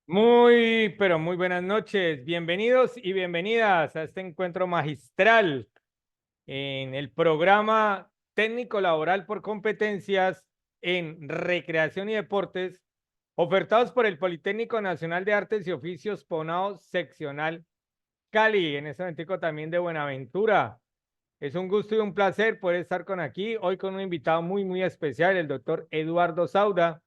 Muy, pero muy buenas noches. Bienvenidos y bienvenidas a este encuentro magistral en el programa técnico laboral por competencias en recreación y deportes, ofertados por el Politécnico Nacional de Artes y Oficios Ponao Seccional Cali, en este momento también de Buenaventura. Es un gusto y un placer poder estar con aquí, hoy con un invitado muy especial, el doctor Eduardo Sauda.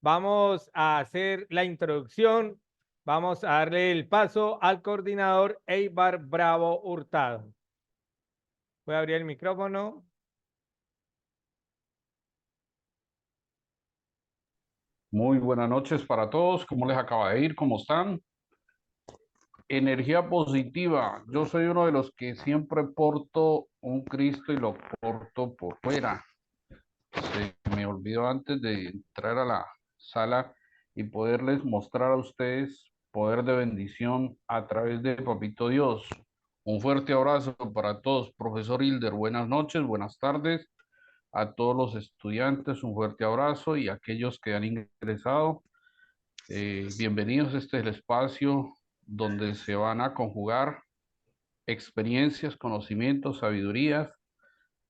Vamos a hacer la introducción. Vamos a darle el paso al coordinador Eibar Bravo Hurtado. Voy a abrir el micrófono. Muy buenas noches para todos. ¿Cómo les acaba de ir? ¿Cómo están? Energía positiva. Yo soy uno de los que siempre porto un Cristo y lo porto por fuera. Se me olvidó antes de entrar a la sala y poderles mostrar a ustedes poder de bendición a través de Papito Dios. Un fuerte abrazo para todos. Profesor Hilder, buenas noches, buenas tardes. A todos los estudiantes, un fuerte abrazo y a aquellos que han ingresado. Bienvenidos, este es el espacio donde se van a conjugar experiencias, conocimientos, sabidurías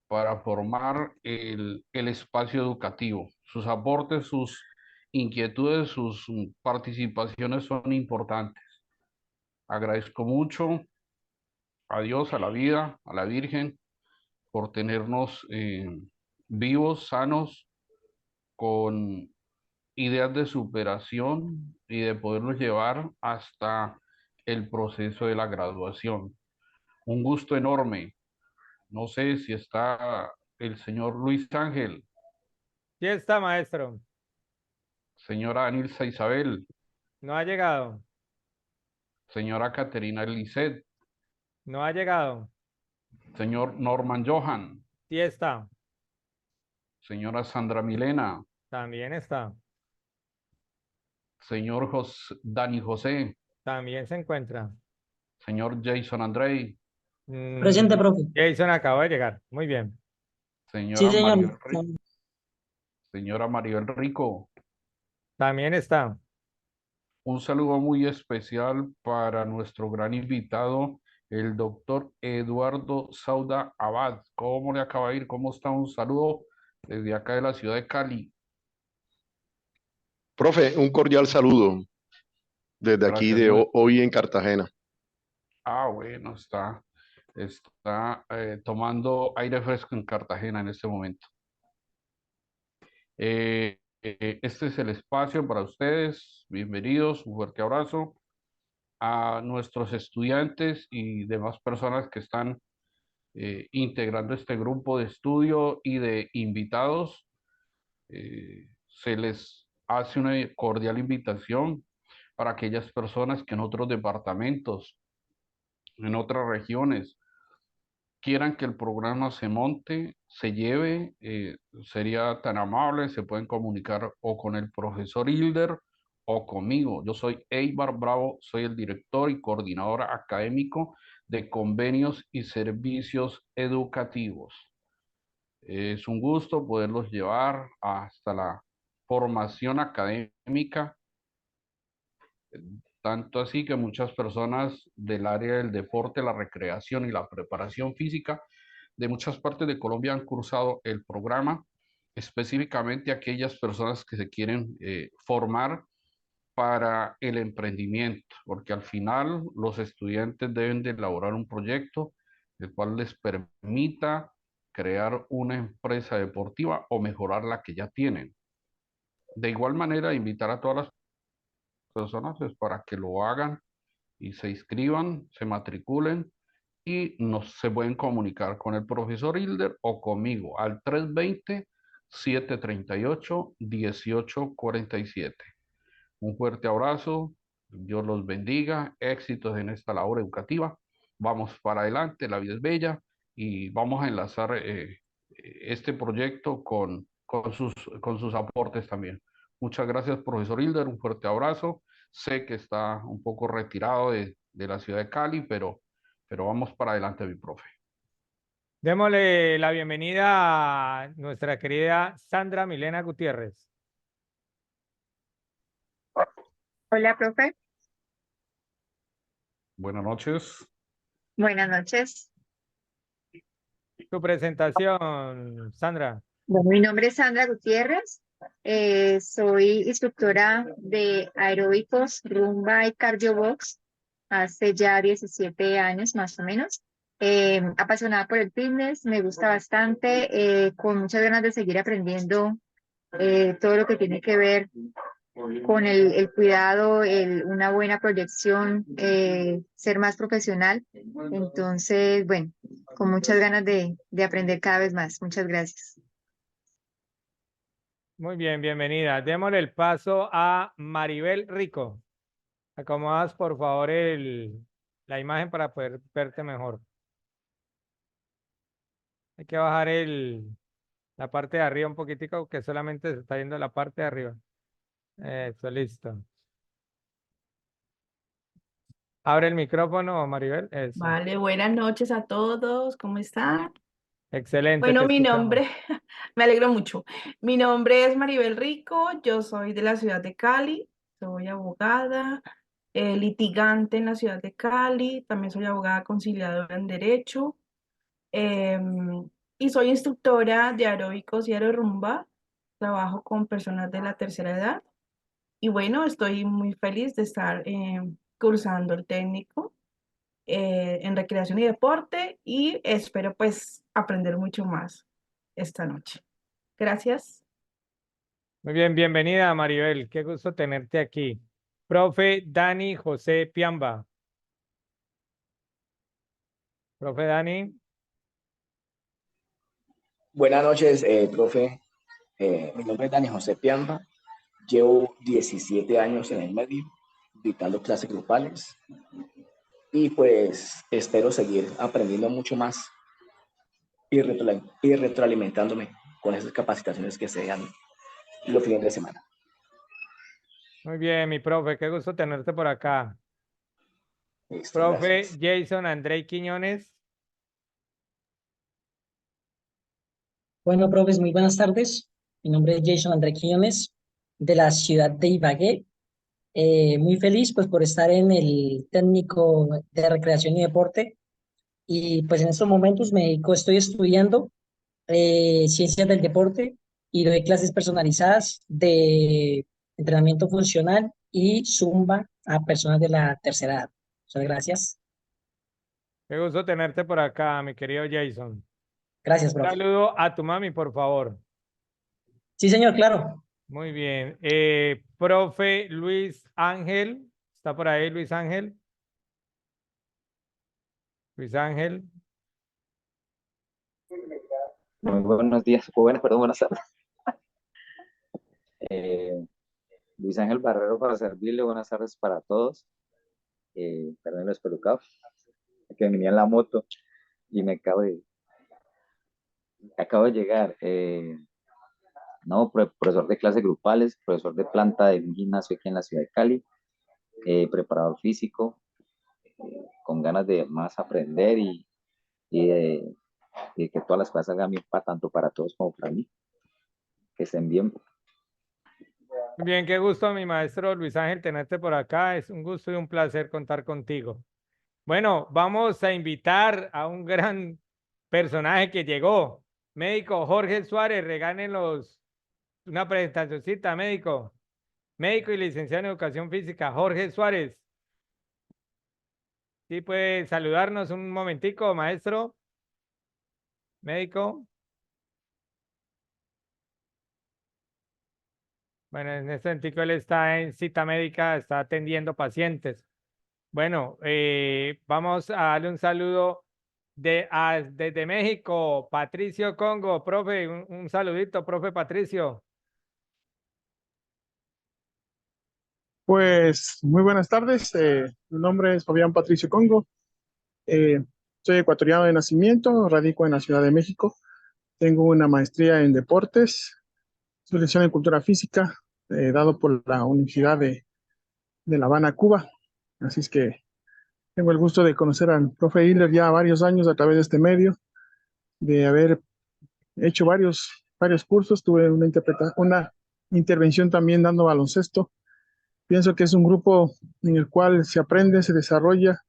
para formar el espacio educativo. Sus aportes, sus inquietudes, sus participaciones son importantes. Agradezco mucho a Dios, a la vida, a la Virgen, por tenernos vivos, sanos, con ideas de superación y de poderlos llevar hasta el proceso de la graduación. Un gusto enorme. No sé si está el señor Luis Ángel, ¿Sí está, maestro? señora Anilza Isabel, No ha llegado. señora Caterina Lisset, No ha llegado. señor Norman Johan, Sí está. señora Sandra Milena, También está. señor Dani José, También se encuentra. señor Jason Andrei, Mm, Presente, profe. Jason acaba de llegar. Muy bien. Sí, señora señor. Mario, señora Maribel Rico. También está. Un saludo muy especial para nuestro gran invitado, el doctor Eduardo Sauda Abad. ¿Cómo le acaba de ir? ¿Cómo está? Un saludo desde acá de la ciudad de Cali. Profe, un cordial saludo desde aquí Gracias, de muy. hoy en Cartagena. Bueno, está tomando aire fresco en Cartagena en este momento. Este es el espacio para ustedes. Bienvenidos, un fuerte abrazo a nuestros estudiantes y demás personas que están integrando este grupo de estudio y de invitados. Se les hace una cordial invitación para aquellas personas que en otros departamentos, en otras regiones, quieran que el programa se monte, se lleve, sería tan amable, se pueden comunicar o con el profesor Hilder o conmigo. Yo soy Eibar Bravo, soy el director y coordinador académico de convenios y servicios educativos. Es un gusto poderlos llevar hasta la formación académica, tanto así que muchas personas del área del deporte, la recreación y la preparación física de muchas partes de Colombia han cursado el programa, específicamente aquellas personas que se quieren formar para el emprendimiento, porque al final los estudiantes deben de elaborar un proyecto el cual les permita crear una empresa deportiva o mejorar la que ya tienen. De igual manera, invitar a todas las personas pues, para que lo hagan y se inscriban, se matriculen y se pueden comunicar con el profesor Hilder o conmigo al 320-738-1847. Un fuerte abrazo, Dios los bendiga, éxitos en esta labor educativa. Vamos para adelante, la vida es bella y vamos a enlazar este proyecto con sus aportes también. Muchas gracias, profesor Hilder, un fuerte abrazo. Sé que está un poco retirado de la ciudad de Cali, pero vamos para adelante, mi profe. Démosle la bienvenida a nuestra querida Sandra Milena Gutiérrez. Hola, profe. Buenas noches. Buenas noches. Tu presentación, Sandra. Bueno, mi nombre es Sandra Gutiérrez. Soy instructora de aeróbicos, rumba y cardio box hace ya 17 años más o menos. Apasionada por el fitness, me gusta bastante, con muchas ganas de seguir aprendiendo todo lo que tiene que ver con el cuidado, una buena proyección, ser más profesional. Entonces, bueno, con muchas ganas de aprender cada vez más. Muchas gracias. Muy bien, bienvenida. Démosle el paso a Maribel Rico. Acomodas, por favor, la imagen para poder verte mejor. Hay que bajar la parte de arriba un poquitico, que solamente se está viendo la parte de arriba. Eso, listo. Abre el micrófono, Maribel. Eso. Vale, buenas noches a todos, ¿cómo están? Excelente, Bueno, te mi escuchamos. nombre, me alegro mucho. Mi nombre es Maribel Rico, yo soy de la ciudad de Cali, soy abogada, litigante en la ciudad de Cali, también soy abogada conciliadora en Derecho, y soy instructora de aeróbicos y aerorumba, trabajo con personas de la tercera edad, y bueno, estoy muy feliz de estar cursando el técnico en recreación y deporte y espero pues aprender mucho más esta noche. Gracias. Muy bien, bienvenida, Maribel. Qué gusto tenerte aquí. Profe Dani José Piamba. Profe Dani. Buenas noches, profe. Mi nombre es Dani José Piamba. Llevo 17 años en el medio, dictando clases grupales y pues espero seguir aprendiendo mucho más y retroalimentándome con esas capacitaciones que se dan los fines de semana. Muy bien, mi profe. Qué gusto tenerte por acá. Listo, Profe gracias. Jason André Quiñones. Bueno, profes, muy buenas tardes. Mi nombre es Jason André Quiñones, de la ciudad de Ibagué. Muy feliz pues por estar en el técnico de recreación y deporte. Y pues en estos momentos estoy estudiando ciencias del deporte y doy clases personalizadas de entrenamiento funcional y Zumba a personas de la tercera edad. Muchas gracias. Qué gusto tenerte por acá, mi querido Jason. Gracias, profe. Saludo a tu mami, por favor. Sí, señor, claro. Muy bien. Profe Luis Ángel. ¿Está por ahí Luis Ángel? Luis Ángel. Muy buenos días, perdón, buenas tardes. Eh, Luis Ángel Barrero para servirle, buenas tardes para todos. Perdón los pelucados, que venía en la moto y acabo de llegar. No, profesor de clases grupales, profesor de planta de un gimnasio aquí en la ciudad de Cali, preparador físico, con ganas de más aprender y de que todas las cosas hagan bien tanto para todos como para mí. Que estén bien. Bien, qué gusto, mi maestro Luis Ángel, tenerte por acá. Es un gusto y un placer contar contigo. Bueno, vamos a invitar a un gran personaje que llegó. Médico Jorge Suárez, regálenos una presentacióncita, médico. Médico y licenciado en Educación Física, Jorge Suárez. Sí, puede saludarnos un momentico, maestro. Médico. Bueno, en este momentico él está en cita médica, está atendiendo pacientes. Bueno, vamos a darle un saludo desde México, Patricio Congo. Profe, un saludito, profe Patricio. Pues muy buenas tardes, mi nombre es Fabián Patricio Congo, eh, soy ecuatoriano de nacimiento, radico en la Ciudad de México, tengo una maestría en deportes, selección en cultura física, dado por la Universidad de La Habana, Cuba, así es que tengo el gusto de conocer al profe Hiller ya varios años a través de este medio, de haber hecho varios cursos, tuve una intervención también dando baloncesto. Pienso que es un grupo en el cual se aprende, se desarrolla,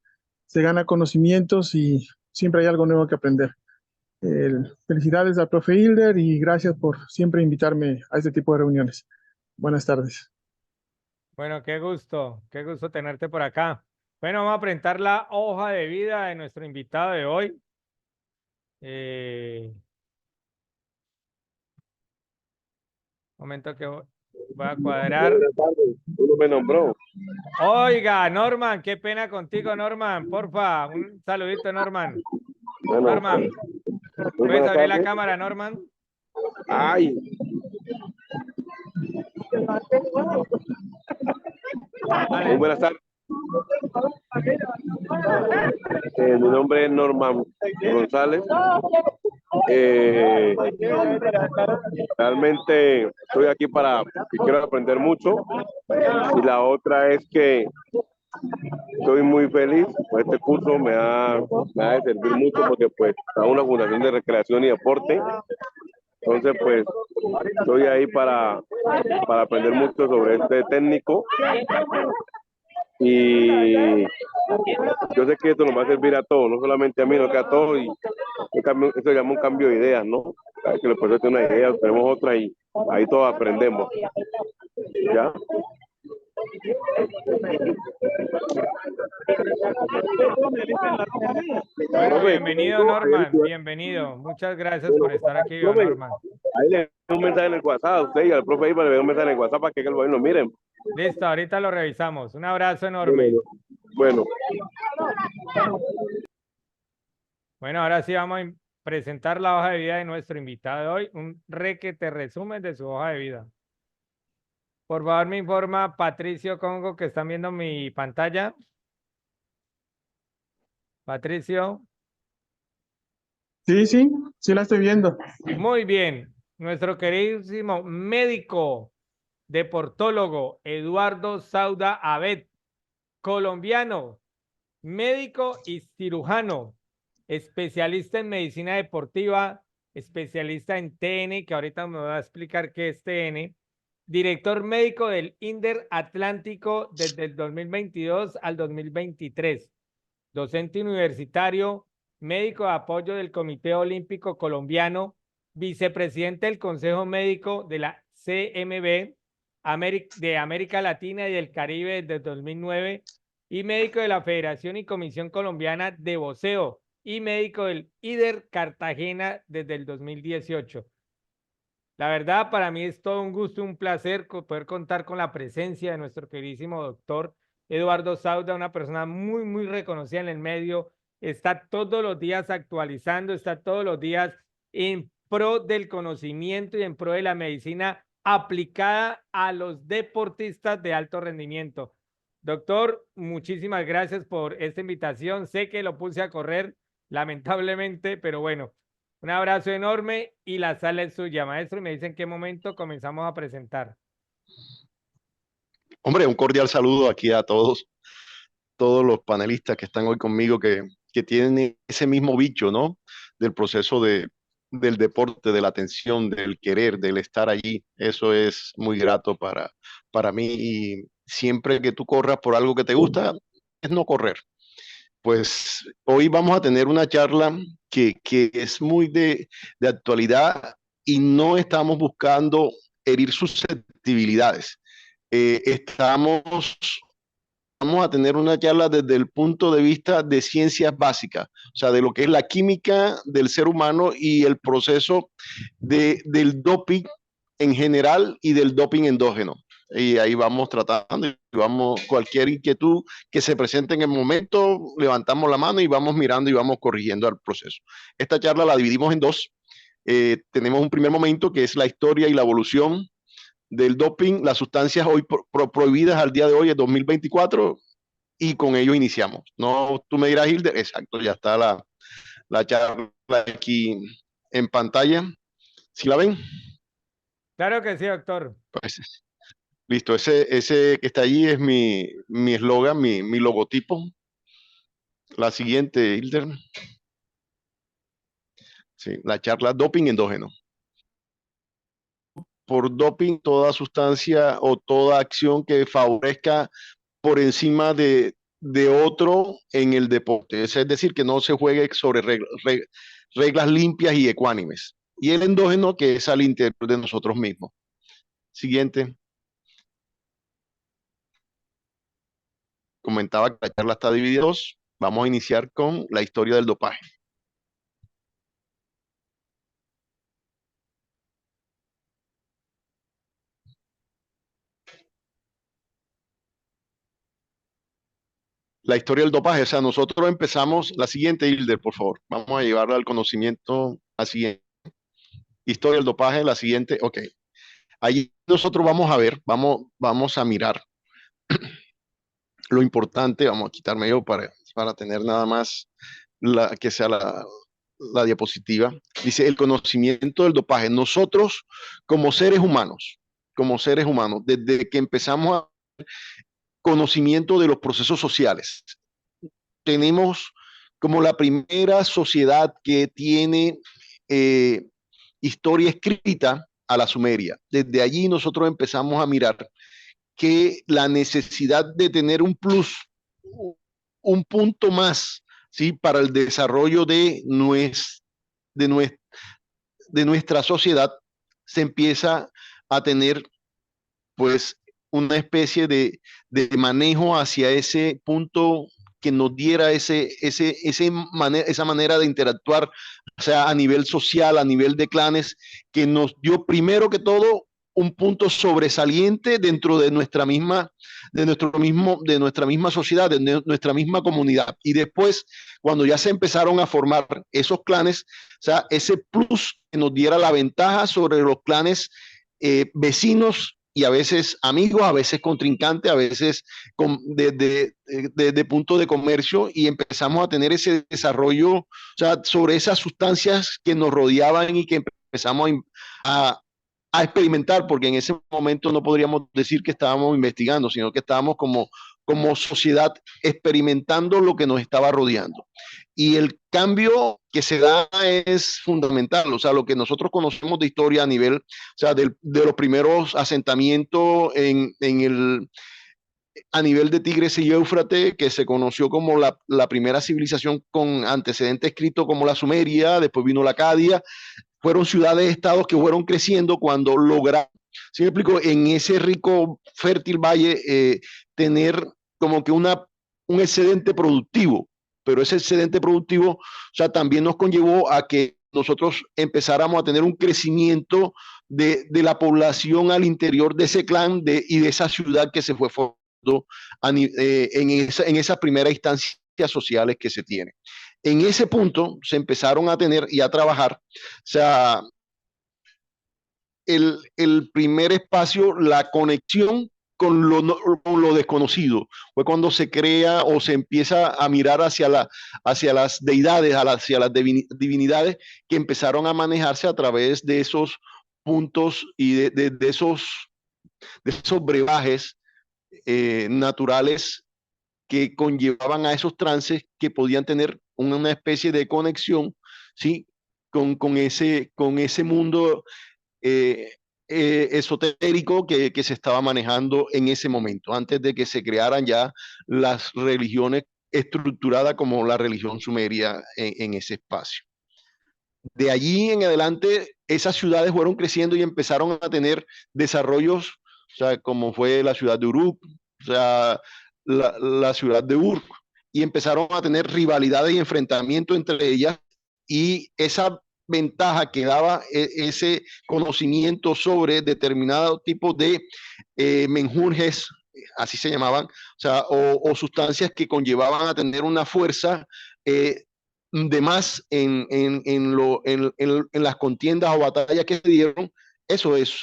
se gana conocimientos y siempre hay algo nuevo que aprender. Felicidades al profe Hilder y gracias por siempre invitarme a este tipo de reuniones. Buenas tardes. Bueno, qué gusto tenerte por acá. Bueno, vamos a presentar la hoja de vida de nuestro invitado de hoy. Momento que voy a cuadrar. Uno me nombró. Oiga, Norman, qué pena contigo, Norman. Porfa, un saludito, Norman. Bueno, Norman, muy ¿puedes buenas abrir la tardes. cámara, Norman? Ay. Dale. Muy buenas tardes. Mi nombre es Norman González. Realmente estoy aquí que quiero aprender mucho. Y la otra es que estoy muy feliz por este curso, me ha de servir mucho porque pues es una fundación de recreación y deporte. Entonces pues estoy ahí para aprender mucho sobre este técnico. Y yo sé que esto nos va a servir a todos, no solamente a mí, sino que a todos. Y esto se llama un cambio de ideas, ¿no? Cada que le puede tener una idea, tenemos otra y ahí todos aprendemos. ¿Ya? Bueno, bienvenido, Norman, bienvenido. Muchas gracias por estar aquí, Norman. Ahí le doy un mensaje en el WhatsApp a usted y al profe Iba le doy un mensaje en el WhatsApp para que lo miren. Listo, ahorita lo revisamos. Un abrazo enorme. Bueno. Bueno, ahora sí vamos a presentar la hoja de vida de nuestro invitado de hoy. Un requete resumen de su hoja de vida. Por favor, me informa Patricio Congo, que están viendo mi pantalla. Patricio. Sí la estoy viendo. Muy bien. Nuestro queridísimo médico, deportólogo, Eduardo Sauda Abed, colombiano, médico y cirujano, especialista en medicina deportiva, especialista en TN, que ahorita me va a explicar qué es TN, director médico del INDER Atlántico desde el 2022 al 2023, docente universitario, médico de apoyo del Comité Olímpico Colombiano, vicepresidente del Consejo Médico de la CMB de América Latina y del Caribe desde 2009 y médico de la Federación y Comisión Colombiana de Boxeo y médico del IDER Cartagena desde el 2018. La verdad, para mí es todo un gusto, un placer poder contar con la presencia de nuestro queridísimo doctor Eduardo Sauda, una persona muy, muy reconocida en el medio, está todos los días actualizando, está todos los días en pro del conocimiento y en pro de la medicina aplicada a los deportistas de alto rendimiento. Doctor, muchísimas gracias por esta invitación. Sé que lo puse a correr, lamentablemente, pero bueno, un abrazo enorme y la sala es suya, maestro. Y me dice en qué momento comenzamos a presentar. Hombre, un cordial saludo aquí a todos los panelistas que están hoy conmigo, que tienen ese mismo bicho, ¿no? Del proceso del deporte, de la atención, del querer, del estar allí. Eso es muy grato para mí. Y siempre que tú corras por algo que te gusta, es no correr. Pues hoy vamos a tener una charla que es muy de actualidad y no estamos buscando herir susceptibilidades. Vamos a tener una charla desde el punto de vista de ciencias básicas, o sea, de lo que es la química del ser humano y el proceso del doping en general y del doping endógeno. Y ahí vamos tratando, y vamos, cualquier inquietud que se presente en el momento, levantamos la mano y vamos mirando y vamos corrigiendo el proceso. Esta charla la dividimos en dos. Tenemos un primer momento que es la historia y la evolución del doping, las sustancias hoy prohibidas al día de hoy, es 2024, y con ello iniciamos. No, tú me dirás, Hilder, exacto, ya está la charla aquí en pantalla. ¿Sí la ven? Claro que sí, doctor. Pues, listo, ese que está allí es mi eslogan, mi logotipo. La siguiente, Hilder. Sí, la charla doping endógeno. por doping toda sustancia o toda acción que favorezca por encima de otro en el deporte. Es decir, que no se juegue sobre reglas limpias y ecuánimes. Y el endógeno, que es al interior de nosotros mismos. Siguiente. Comentaba que la charla está dividida en dos. Vamos a iniciar con la historia del dopaje. La historia del dopaje, o sea, nosotros empezamos la siguiente, Hilder, por favor. Vamos a llevarla al conocimiento así. Historia del dopaje, la siguiente, ok. Allí nosotros vamos a ver, vamos a mirar lo importante, vamos a quitarme yo para tener nada más que sea la diapositiva. Dice el conocimiento del dopaje. Nosotros como seres humanos, desde que empezamos a conocimiento de los procesos sociales, tenemos como la primera sociedad que tiene historia escrita a la Sumeria. Desde allí nosotros empezamos a mirar que la necesidad de tener un plus, un punto más, ¿sí? Para el desarrollo de nuestra sociedad, se empieza a tener pues una especie de manejo hacia ese punto que nos diera esa manera de interactuar, o sea, a nivel social, a nivel de clanes, que nos dio primero que todo un punto sobresaliente dentro de nuestra misma sociedad, de nuestra misma comunidad. Y después, cuando ya se empezaron a formar esos clanes, o sea, ese plus que nos diera la ventaja sobre los clanes vecinos y a veces amigos, a veces contrincantes, a veces de punto de comercio, y empezamos a tener ese desarrollo, o sea, sobre esas sustancias que nos rodeaban y que empezamos a experimentar, porque en ese momento no podríamos decir que estábamos investigando, sino que estábamos como sociedad experimentando lo que nos estaba rodeando. Y el cambio que se da es fundamental, o sea, lo que nosotros conocemos de historia a nivel, o sea, de los primeros asentamientos a nivel de Tigres y Éufrates, que se conoció como la primera civilización con antecedente escrito como la Sumeria, después vino la Acadia, fueron ciudades-estados que fueron creciendo cuando lograron, ¿sí me explico?, en ese rico, fértil valle, tener como que un excedente productivo, pero ese excedente productivo, o sea, también nos conllevó a que nosotros empezáramos a tener un crecimiento de la población al interior de ese clan y de esa ciudad que se fue formando en esa primera instancia sociales que se tiene. En ese punto se empezaron a tener y a trabajar, o sea, el primer espacio, la conexión con lo desconocido. Fue cuando se crea o se empieza a mirar hacia las deidades, hacia las divinidades que empezaron a manejarse a través de esos puntos y de esos brebajes naturales que conllevaban a esos trances que podían tener una especie de conexión, ¿sí? con ese mundo esotérico que se estaba manejando en ese momento, antes de que se crearan ya las religiones estructuradas como la religión sumeria en ese espacio. De allí en adelante, esas ciudades fueron creciendo y empezaron a tener desarrollos, o sea, como fue la ciudad de Uruk, o sea, la ciudad de Urk, y empezaron a tener rivalidades y enfrentamientos entre ellas, y esa ventaja que daba ese conocimiento sobre determinado tipo de menjurjes, así se llamaban, o sea, o sustancias que conllevaban a tener una fuerza de más en las contiendas o batallas que se dieron. Eso es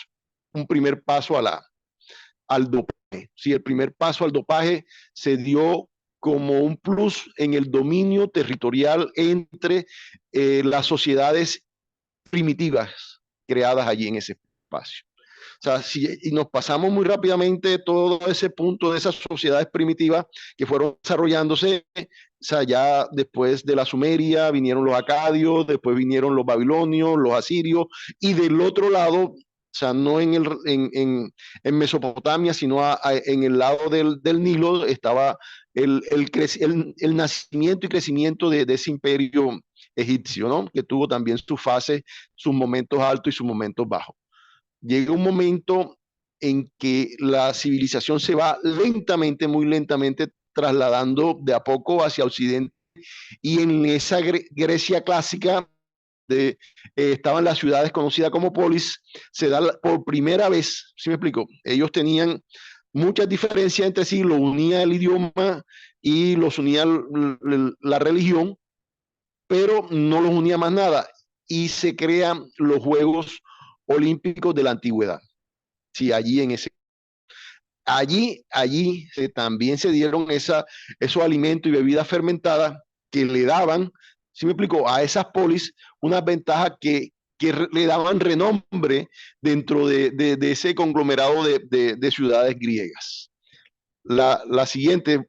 un primer paso al dopaje. Sí, el primer paso al dopaje se dio como un plus en el dominio territorial entre las sociedades primitivas creadas allí en ese espacio. O sea, y nos pasamos muy rápidamente todo ese punto de esas sociedades primitivas que fueron desarrollándose, o sea, ya después de la Sumeria vinieron los acadios, después vinieron los babilonios, los asirios, y del otro lado sea, no en Mesopotamia, sino en el lado del Nilo, estaba el nacimiento y crecimiento de ese imperio egipcio, ¿no? Que tuvo también su fase, sus momentos altos y sus momentos bajos. Llega un momento en que la civilización se va lentamente, muy lentamente, trasladando de a poco hacia Occidente, y en esa Grecia clásica estaban las ciudades conocidas como polis, se da por primera vez, ¿sí me explico? Ellos tenían muchas diferencias entre sí, lo unía el idioma y los unía la religión, pero no los unía más nada, y se crean los Juegos Olímpicos de la Antigüedad. Sí, allí también se dieron esos alimentos y bebidas fermentadas que le daban, ¿sí me explico?, a esas polis unas ventajas que le daban renombre dentro de ese conglomerado de ciudades griegas. La siguiente,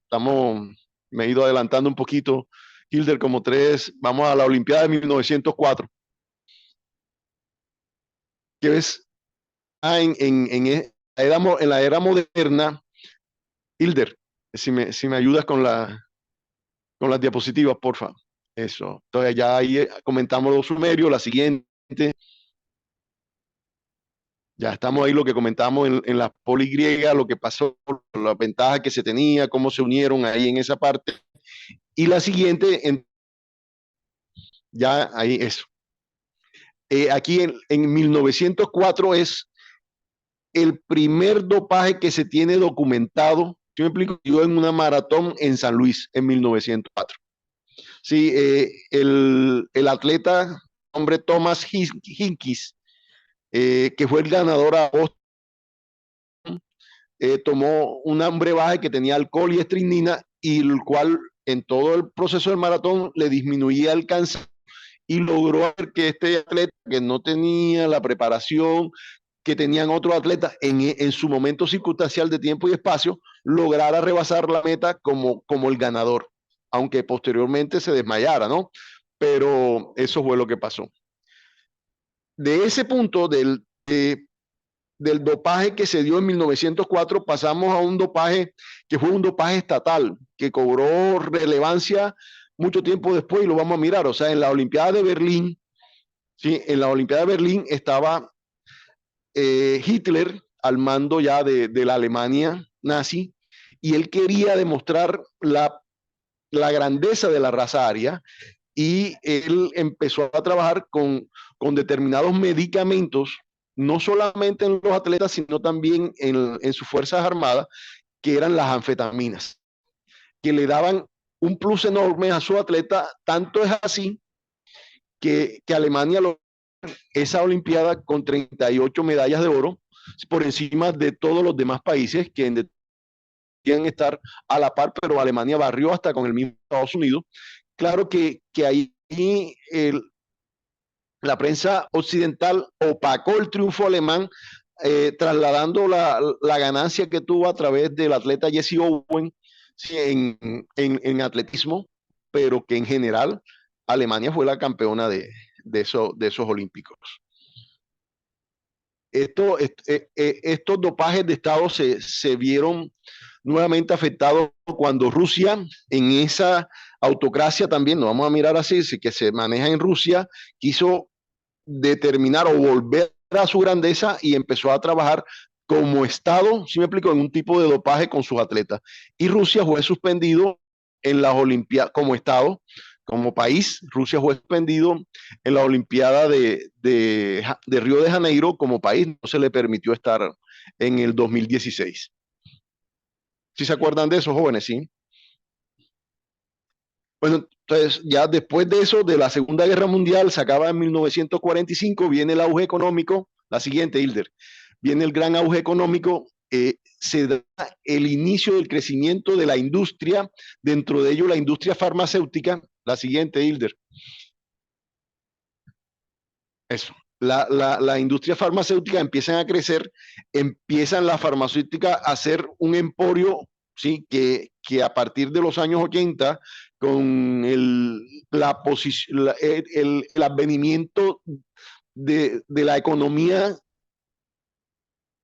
me he ido adelantando un poquito, Hilder, como tres, vamos a la Olimpiada de 1904. ¿Qué ves? En la era moderna, Hilder, si me ayudas con las diapositivas, por favor. Eso. Entonces ya ahí comentamos los sumerios. La siguiente. Ya estamos ahí lo que comentamos en la poli griega, lo que pasó, la ventaja que se tenía, cómo se unieron ahí en esa parte. Y la siguiente, ya ahí eso. Aquí en 1904 es el primer dopaje que se tiene documentado. Yo me explico, yo en una maratón en San Luis en 1904. Sí, el atleta, hombre Thomas Hinkis, que fue el ganador a Boston, tomó un brebaje que tenía alcohol y estricnina, y el cual en todo el proceso del maratón le disminuía el cansancio, y logró hacer que este atleta, que no tenía la preparación que tenían otros atletas en su momento circunstancial de tiempo y espacio, lograra rebasar la meta como el ganador, aunque posteriormente se desmayara, ¿no? Pero eso fue lo que pasó. De ese punto del dopaje que se dio en 1904, pasamos a un dopaje que fue un dopaje estatal, que cobró relevancia mucho tiempo después, y lo vamos a mirar. O sea, en la Olimpiada de Berlín, ¿sí? En la Olimpiada de Berlín estaba Hitler al mando ya de la Alemania nazi, y él quería demostrar la grandeza de la raza aria, y él empezó a trabajar con determinados medicamentos, no solamente en los atletas, sino también en sus fuerzas armadas, que eran las anfetaminas, que le daban un plus enorme a su atleta. Tanto es así que Alemania logró esa Olimpiada con 38 medallas de oro, por encima de todos los demás países que deberían estar a la par, pero Alemania barrió hasta con el mismo Estados Unidos. Claro que ahí la prensa occidental opacó el triunfo alemán, trasladando la ganancia que tuvo a través del atleta Jesse Owens, sí, en atletismo, pero que en general Alemania fue la campeona de esos olímpicos. Estos dopajes de Estado se vieron nuevamente afectados cuando Rusia, en esa autocracia también, nos vamos a mirar así, que se maneja en Rusia, quiso determinar o volver a su grandeza y empezó a trabajar como Estado, ¿sí me explico?, en un tipo de dopaje con sus atletas. Y Rusia fue suspendido en las Olimpiadas como Estado. Como país, Rusia fue suspendido en la Olimpiada de Río de Janeiro como país, no se le permitió estar en el 2016. ¿Sí se acuerdan de eso, jóvenes? Sí. Bueno, entonces ya después de eso, de la Segunda Guerra Mundial, se acaba en 1945, viene el auge económico. La siguiente, Hilder, viene el gran auge económico, se da el inicio del crecimiento de la industria, dentro de ello la industria farmacéutica. La siguiente, Hilder. Eso. La industria farmacéutica empiezan a crecer, empiezan las farmacéuticas a ser un emporio, ¿sí? Que a partir de los años 80, con el advenimiento de la economía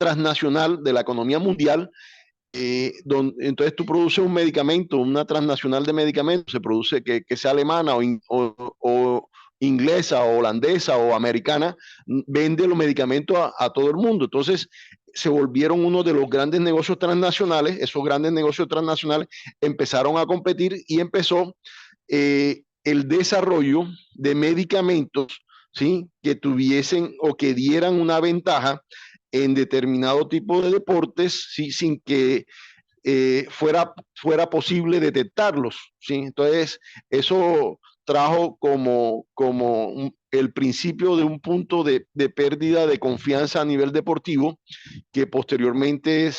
transnacional de la economía mundial, entonces tú produces un medicamento, una transnacional de medicamentos, se produce que sea alemana o inglesa o holandesa o americana, vende los medicamentos a todo el mundo. Entonces se volvieron uno de los grandes negocios transnacionales. Esos grandes negocios transnacionales empezaron a competir y empezó el desarrollo de medicamentos, ¿sí?, que tuviesen o que dieran una ventaja en determinado tipo de deportes, ¿sí?, sin que fuera posible detectarlos, ¿sí? Entonces, eso trajo como el principio de un punto de pérdida de confianza a nivel deportivo, que posteriormente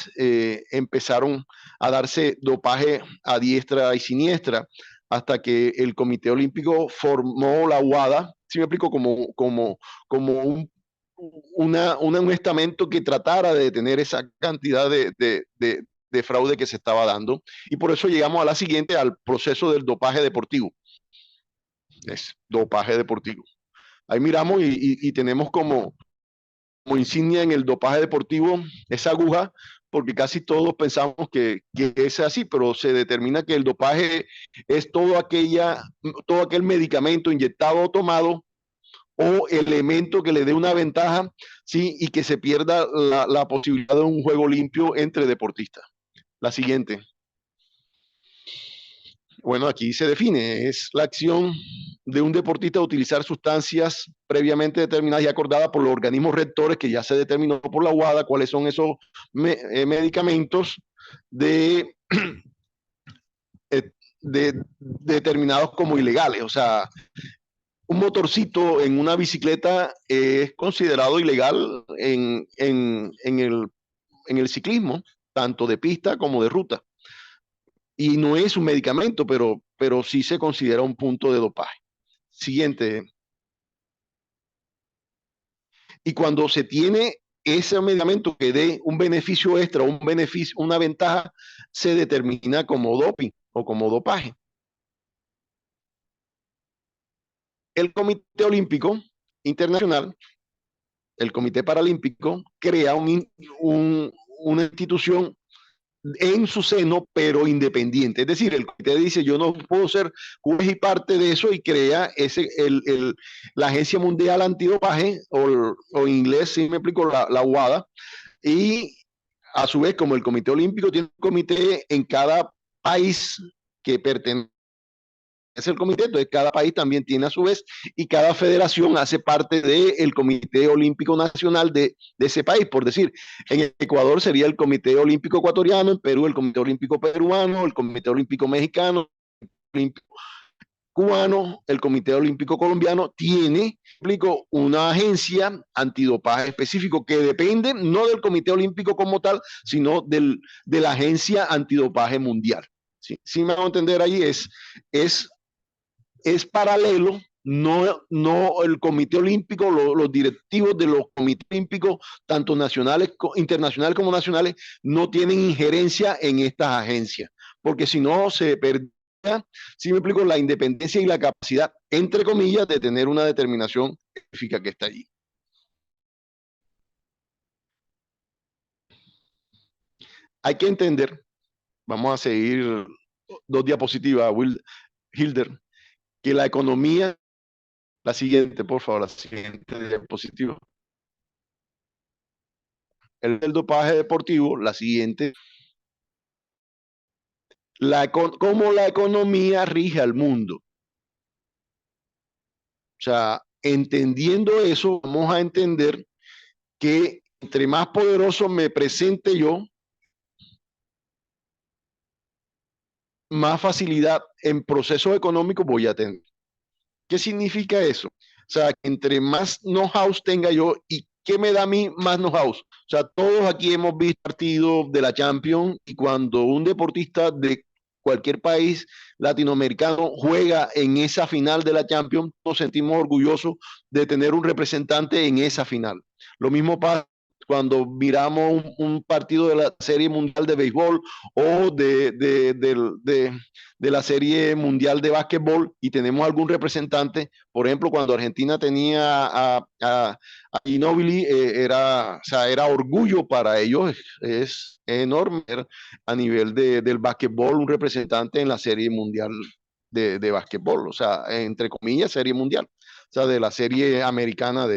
empezaron a darse dopaje a diestra y siniestra, hasta que el Comité Olímpico formó la WADA, ¿sí me explico? Como un estamento que tratara de detener esa cantidad de fraude que se estaba dando. Y por eso llegamos a la siguiente, al proceso del dopaje deportivo. Es dopaje deportivo. Ahí miramos y tenemos como insignia en el dopaje deportivo esa aguja, porque casi todos pensamos que es así, pero se determina que el dopaje es todo aquel medicamento inyectado o tomado o elemento que le dé una ventaja, ¿sí?, y que se pierda la posibilidad de un juego limpio entre deportistas. La siguiente. Bueno, aquí se define, es la acción de un deportista de utilizar sustancias previamente determinadas y acordadas por los organismos rectores, que ya se determinó por la WADA cuáles son esos medicamentos determinados como ilegales. O sea, un motorcito en una bicicleta es considerado ilegal en el ciclismo, tanto de pista como de ruta. Y no es un medicamento, pero sí se considera un punto de dopaje. Siguiente. Y cuando se tiene ese medicamento que dé un beneficio extra, una ventaja, se determina como doping o como dopaje. El Comité Olímpico Internacional, el Comité Paralímpico, crea una institución en su seno, pero independiente. Es decir, el comité dice, yo no puedo ser juez y parte de eso, y crea la Agencia Mundial Antidopaje, o en inglés, si me explico, la WADA, y a su vez, como el Comité Olímpico tiene un comité en cada país que pertenece al comité, entonces cada país también tiene a su vez, y cada federación hace parte del Comité Olímpico Nacional de ese país. Por decir, en Ecuador sería el Comité Olímpico Ecuatoriano, en Perú el Comité Olímpico Peruano, el Comité Olímpico Mexicano, el Olímpico Cubano, el Comité Olímpico Colombiano. Tiene, explico, una agencia antidopaje específico que depende no del Comité Olímpico como tal, sino de la Agencia Antidopaje Mundial. ¿Sí me van a entender ahí? Es paralelo, no el Comité Olímpico, los directivos de los comités olímpicos, tanto nacionales, internacionales como nacionales, no tienen injerencia en estas agencias, porque si no se perdía, si me explico, la independencia y la capacidad, entre comillas, de tener una determinación específica que está allí. Hay que entender, vamos a seguir 2 diapositivas, Hilder, que la economía, la siguiente, por favor, la siguiente diapositiva. El dopaje deportivo, la siguiente. Cómo la economía rige al mundo. O sea, entendiendo eso, vamos a entender que entre más poderoso me presente yo, más facilidad en procesos económicos voy a tener. ¿Qué significa eso? O sea, que entre más know-how tenga yo, ¿y qué me da a mí más know-how? O sea, todos aquí hemos visto partidos de la Champions, y cuando un deportista de cualquier país latinoamericano juega en esa final de la Champions, nos sentimos orgullosos de tener un representante en esa final. Lo mismo pasa cuando miramos un partido de la Serie Mundial de Béisbol o de la Serie Mundial de Básquetbol y tenemos algún representante, por ejemplo, cuando Argentina tenía a Ginóbili, o sea, era orgullo para ellos, es enorme a nivel del básquetbol un representante en la Serie Mundial de básquetbol, o sea, entre comillas, Serie Mundial, o sea, de la Serie Americana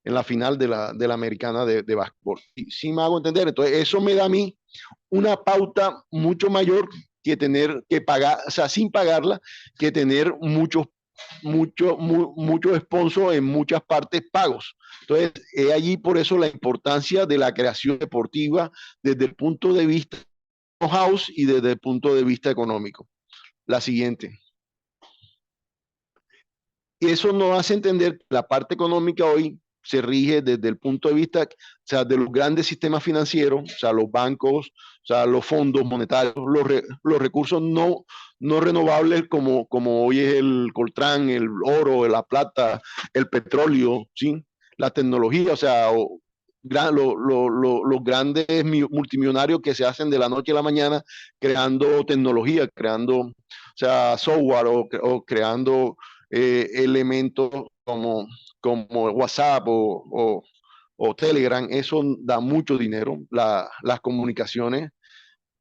en la final de la americana de básquetbol. Sí me hago entender. Entonces, eso me da a mí una pauta mucho mayor que tener que pagar, o sea, sin pagarla, que tener muchos sponsors en muchas partes pagos. Entonces, allí por eso la importancia de la creación deportiva desde el punto de vista house y desde el punto de vista económico. La siguiente. Y eso nos hace entender que la parte económica hoy se rige desde el punto de vista, o sea, de los grandes sistemas financieros, o sea, los bancos, o sea, los fondos monetarios, los recursos no renovables como hoy es el coltrán, el oro, la plata, el petróleo, ¿sí? La tecnología, o sea, los grandes multimillonarios que se hacen de la noche a la mañana creando tecnología, creando, o sea, software o creando elementos como WhatsApp o Telegram, eso da mucho dinero, las comunicaciones,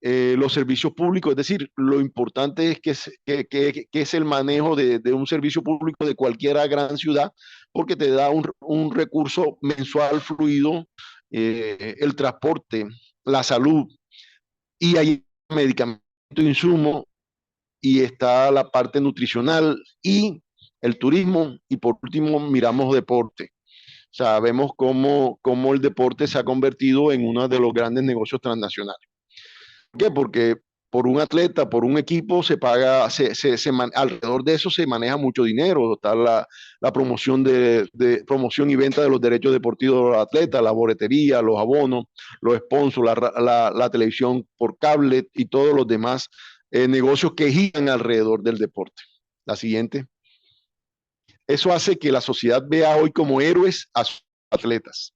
los servicios públicos, es decir, lo importante es que es el manejo de un servicio público de cualquier gran ciudad, porque te da un recurso mensual fluido, el transporte, la salud, y hay medicamentos, insumos, y está la parte nutricional y el turismo, y por último miramos deporte. O sea, vemos cómo el deporte se ha convertido en uno de los grandes negocios transnacionales. ¿Por qué? Porque por un atleta, por un equipo, se paga, alrededor de eso se maneja mucho dinero. Está la promoción promoción y venta de los derechos deportivos de los atletas, la boletería, los abonos, los sponsors, la televisión por cable y todos los demás negocios que giran alrededor del deporte. La siguiente. Eso hace que la sociedad vea hoy como héroes a sus atletas.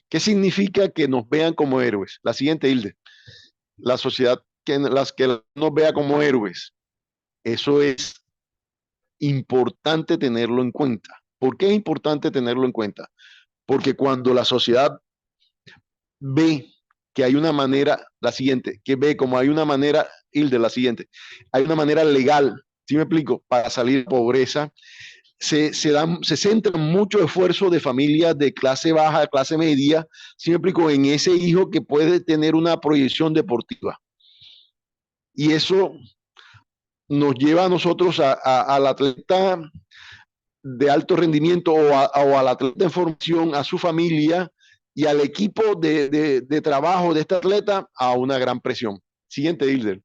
¿Qué significa que nos vean como héroes? La siguiente, Hilde. La sociedad que nos vea como héroes. Eso es importante tenerlo en cuenta. ¿Por qué es importante tenerlo en cuenta? Porque cuando la sociedad ve que hay una manera, la siguiente, que ve como hay una manera, Hilde, la siguiente, hay una manera legal, ¿sí me explico? Para salir de pobreza, se centra mucho esfuerzo de familias de clase baja, clase media, ¿sí me explico? En ese hijo que puede tener una proyección deportiva. Y eso nos lleva a nosotros al atleta de alto rendimiento o al atleta en formación, a su familia y al equipo de trabajo de este atleta a una gran presión. Siguiente, Hilder.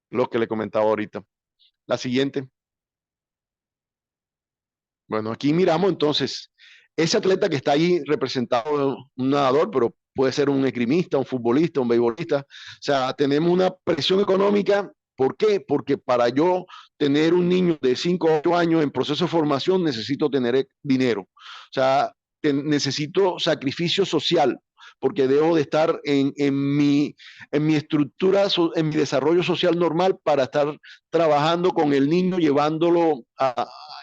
Lo que le comentaba ahorita. La siguiente. Bueno, aquí miramos entonces ese atleta que está ahí representado, un nadador, pero puede ser un esgrimista, un futbolista, un beisbolista. O sea, tenemos una presión económica. ¿Por qué? Porque para yo tener un niño de 5 o 8 años en proceso de formación necesito tener dinero. O sea, necesito sacrificio social, porque debo de estar en mi estructura, en mi desarrollo social normal para estar trabajando con el niño, llevándolo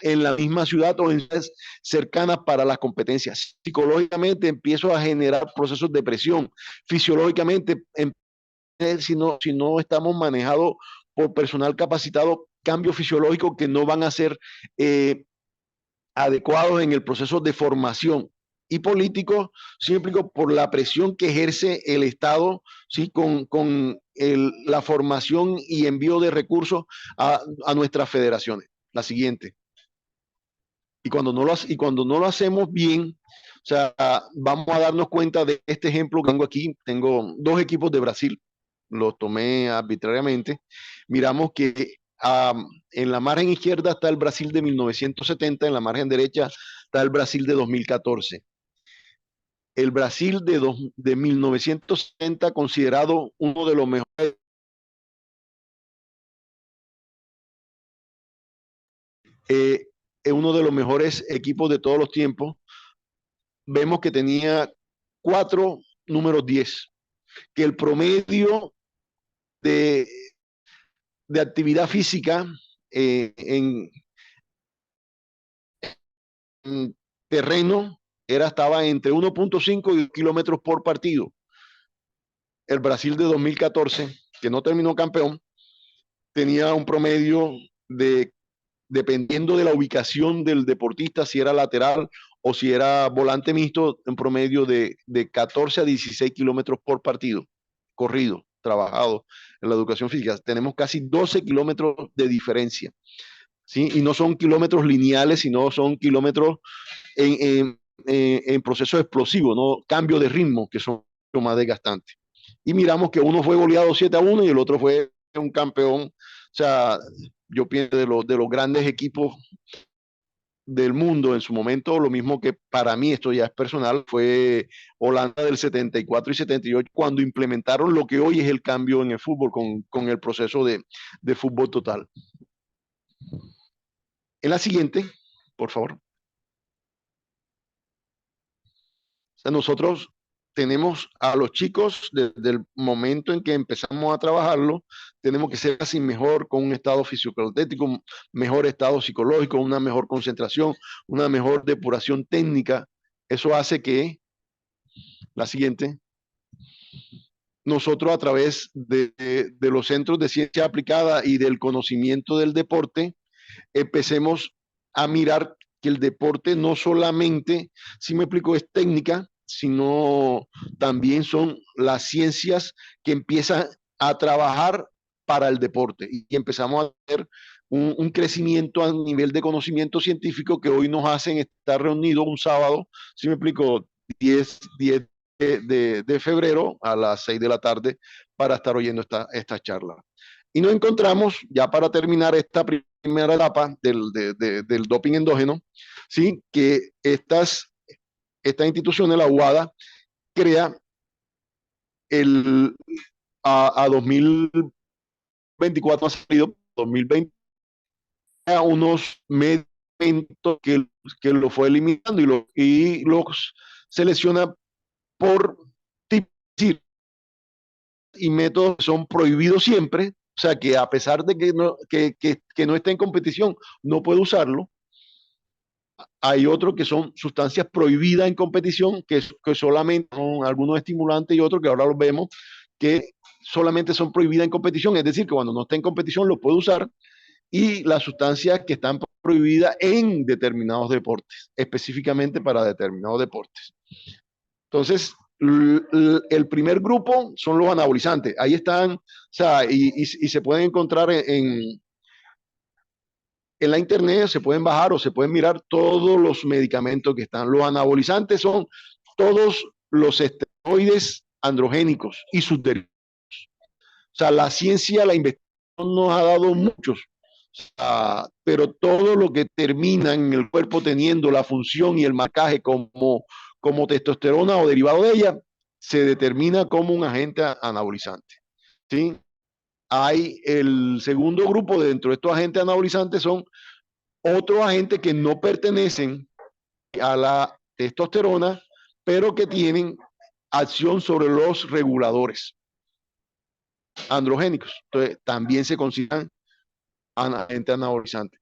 en la misma ciudad o en ciudades cercanas para las competencias. Psicológicamente empiezo a generar procesos de presión. Fisiológicamente, si no estamos manejados por personal capacitado, cambios fisiológicos que no van a ser adecuados en el proceso de formación. Y político, siempre por la presión que ejerce el Estado, ¿sí? con la formación y envío de recursos a nuestras federaciones. La siguiente. Y cuando no lo hacemos bien, o sea, vamos a darnos cuenta de este ejemplo que tengo aquí. Tengo 2 equipos de Brasil, los tomé arbitrariamente. Miramos que en la margen izquierda está el Brasil de 1970, en la margen derecha está el Brasil de 2014. El Brasil de 1970, considerado uno de los mejores uno de los mejores equipos de todos los tiempos, vemos que tenía 4 números 10, que el promedio de actividad física en terreno estaba entre 1.5 y 2 kilómetros por partido. El Brasil de 2014, que no terminó campeón, tenía un promedio dependiendo de la ubicación del deportista, si era lateral o si era volante mixto, un promedio de 14 a 16 kilómetros por partido, corrido, trabajado en la educación física. Tenemos casi 12 kilómetros de diferencia, ¿sí? Y no son kilómetros lineales, sino son kilómetros en procesos explosivos, ¿no? Cambio de ritmo, que son más desgastantes. Y miramos que uno fue goleado 7-1 y el otro fue un campeón. O sea, yo pienso de los grandes equipos del mundo en su momento, lo mismo que para mí, esto ya es personal, fue Holanda del 74 y 78, cuando implementaron lo que hoy es el cambio en el fútbol con el proceso de fútbol total. En la siguiente, por favor. O sea, nosotros tenemos a los chicos desde el momento en que empezamos a trabajarlo, tenemos que ser así mejor, con un estado fisicoatlético, mejor estado psicológico, una mejor concentración, una mejor depuración técnica. Eso hace que, la siguiente, nosotros a través de los centros de ciencia aplicada y del conocimiento del deporte, empecemos a mirar que el deporte no solamente, si me explico, es técnica, sino también son las ciencias que empiezan a trabajar para el deporte y empezamos a tener un crecimiento a nivel de conocimiento científico que hoy nos hacen estar reunidos un sábado, si me explico, 10 de febrero a las 6 de la tarde para estar oyendo esta charla. Y nos encontramos, ya para terminar esta primera etapa del doping endógeno, ¿sí? Que esta institución, la UADA, crea a 2024, ha salido 2020, a unos medicamentos que lo fue eliminando y los selecciona por tipo y métodos que son prohibidos siempre, o sea que a pesar de que no esté en competición, no puede usarlo. Hay otros que son sustancias prohibidas en competición, que solamente son algunos estimulantes y otros que ahora los vemos, que solamente son prohibidas en competición, es decir, que cuando no está en competición lo puede usar, y las sustancias que están prohibidas en determinados deportes, específicamente para determinados deportes. Entonces, el primer grupo son los anabolizantes. Ahí están, o sea, y se pueden encontrar en la internet, se pueden bajar o se pueden mirar todos los medicamentos que están. Los anabolizantes son todos los esteroides androgénicos y sus derivados. O sea, la ciencia, la investigación nos ha dado muchos, pero todo lo que termina en el cuerpo teniendo la función y el marcaje como testosterona o derivado de ella, se determina como un agente anabolizante, ¿sí? Hay el segundo grupo dentro de estos agentes anabolizantes, son otros agentes que no pertenecen a la testosterona, pero que tienen acción sobre los reguladores androgénicos. Entonces, también se consideran agentes anabolizantes.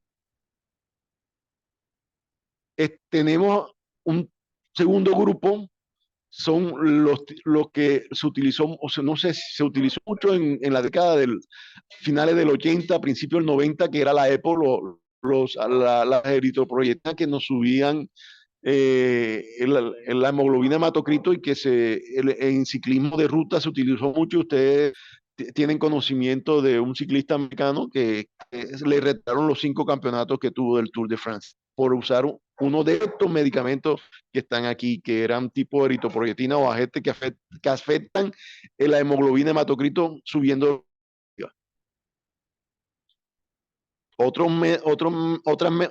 Tenemos un segundo grupo, son los que se utilizó, o sea, no sé si se utilizó mucho en la década finales del 80, principios del 90, que era la EPO, las eritroproyectinas que nos subían la hemoglobina hematocrito y que en ciclismo de ruta se utilizó mucho. Ustedes tienen conocimiento de un ciclista americano que le retiraron los 5 campeonatos que tuvo del Tour de France por usar uno de estos medicamentos que están aquí, que eran tipo eritroproyectina o agentes que afectan la hemoglobina hematocrito subiendo.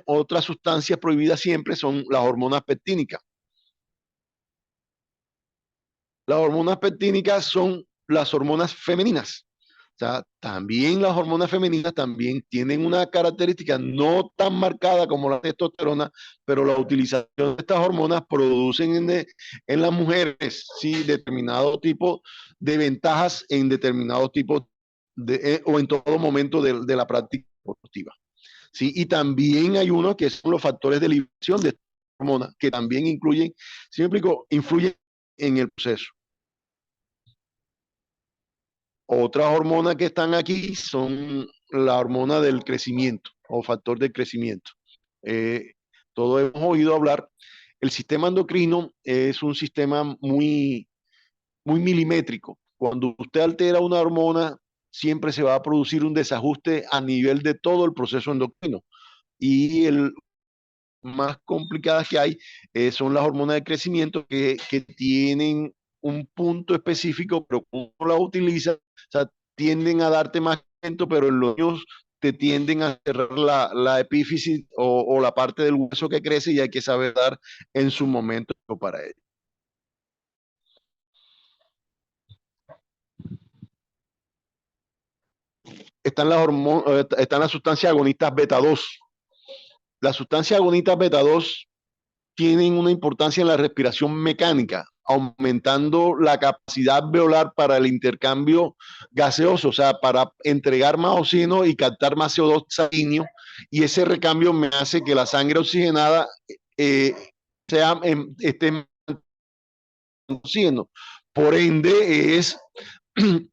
Otras sustancias prohibidas siempre son las hormonas pectínicas. Las hormonas pectínicas son las hormonas femeninas. O sea, también las hormonas femeninas también tienen una característica no tan marcada como la testosterona, pero la utilización de estas hormonas producen en las mujeres, sí, determinado tipo de ventajas en determinados tipos o en todo momento de la práctica deportiva. ¿Sí? Y también hay unos que son los factores de liberación de estas hormonas, que también incluyen, siempre influyen en el proceso. Otras hormonas que están aquí son la hormona del crecimiento o factor de crecimiento. Todos hemos oído hablar. El sistema endocrino es un sistema muy milimétrico. Cuando usted altera una hormona, siempre se va a producir un desajuste a nivel de todo el proceso endocrino. Y el más complicadas que hay son las hormonas de crecimiento que tienen un punto específico, pero cuando uno la utiliza, o sea, tienden a darte más crecimiento, pero en los niños te tienden a cerrar la epífisis o la parte del hueso que crece y hay que saber dar en su momento para ello. Están las sustancias agonistas beta 2. Las sustancias agonistas beta 2 tienen una importancia en la respiración mecánica, aumentando la capacidad alveolar para el intercambio gaseoso, o sea, para entregar más oxígeno y captar más CO2 sanguíneo, y ese recambio me hace que la sangre oxigenada esté oxígeno. Por ende, es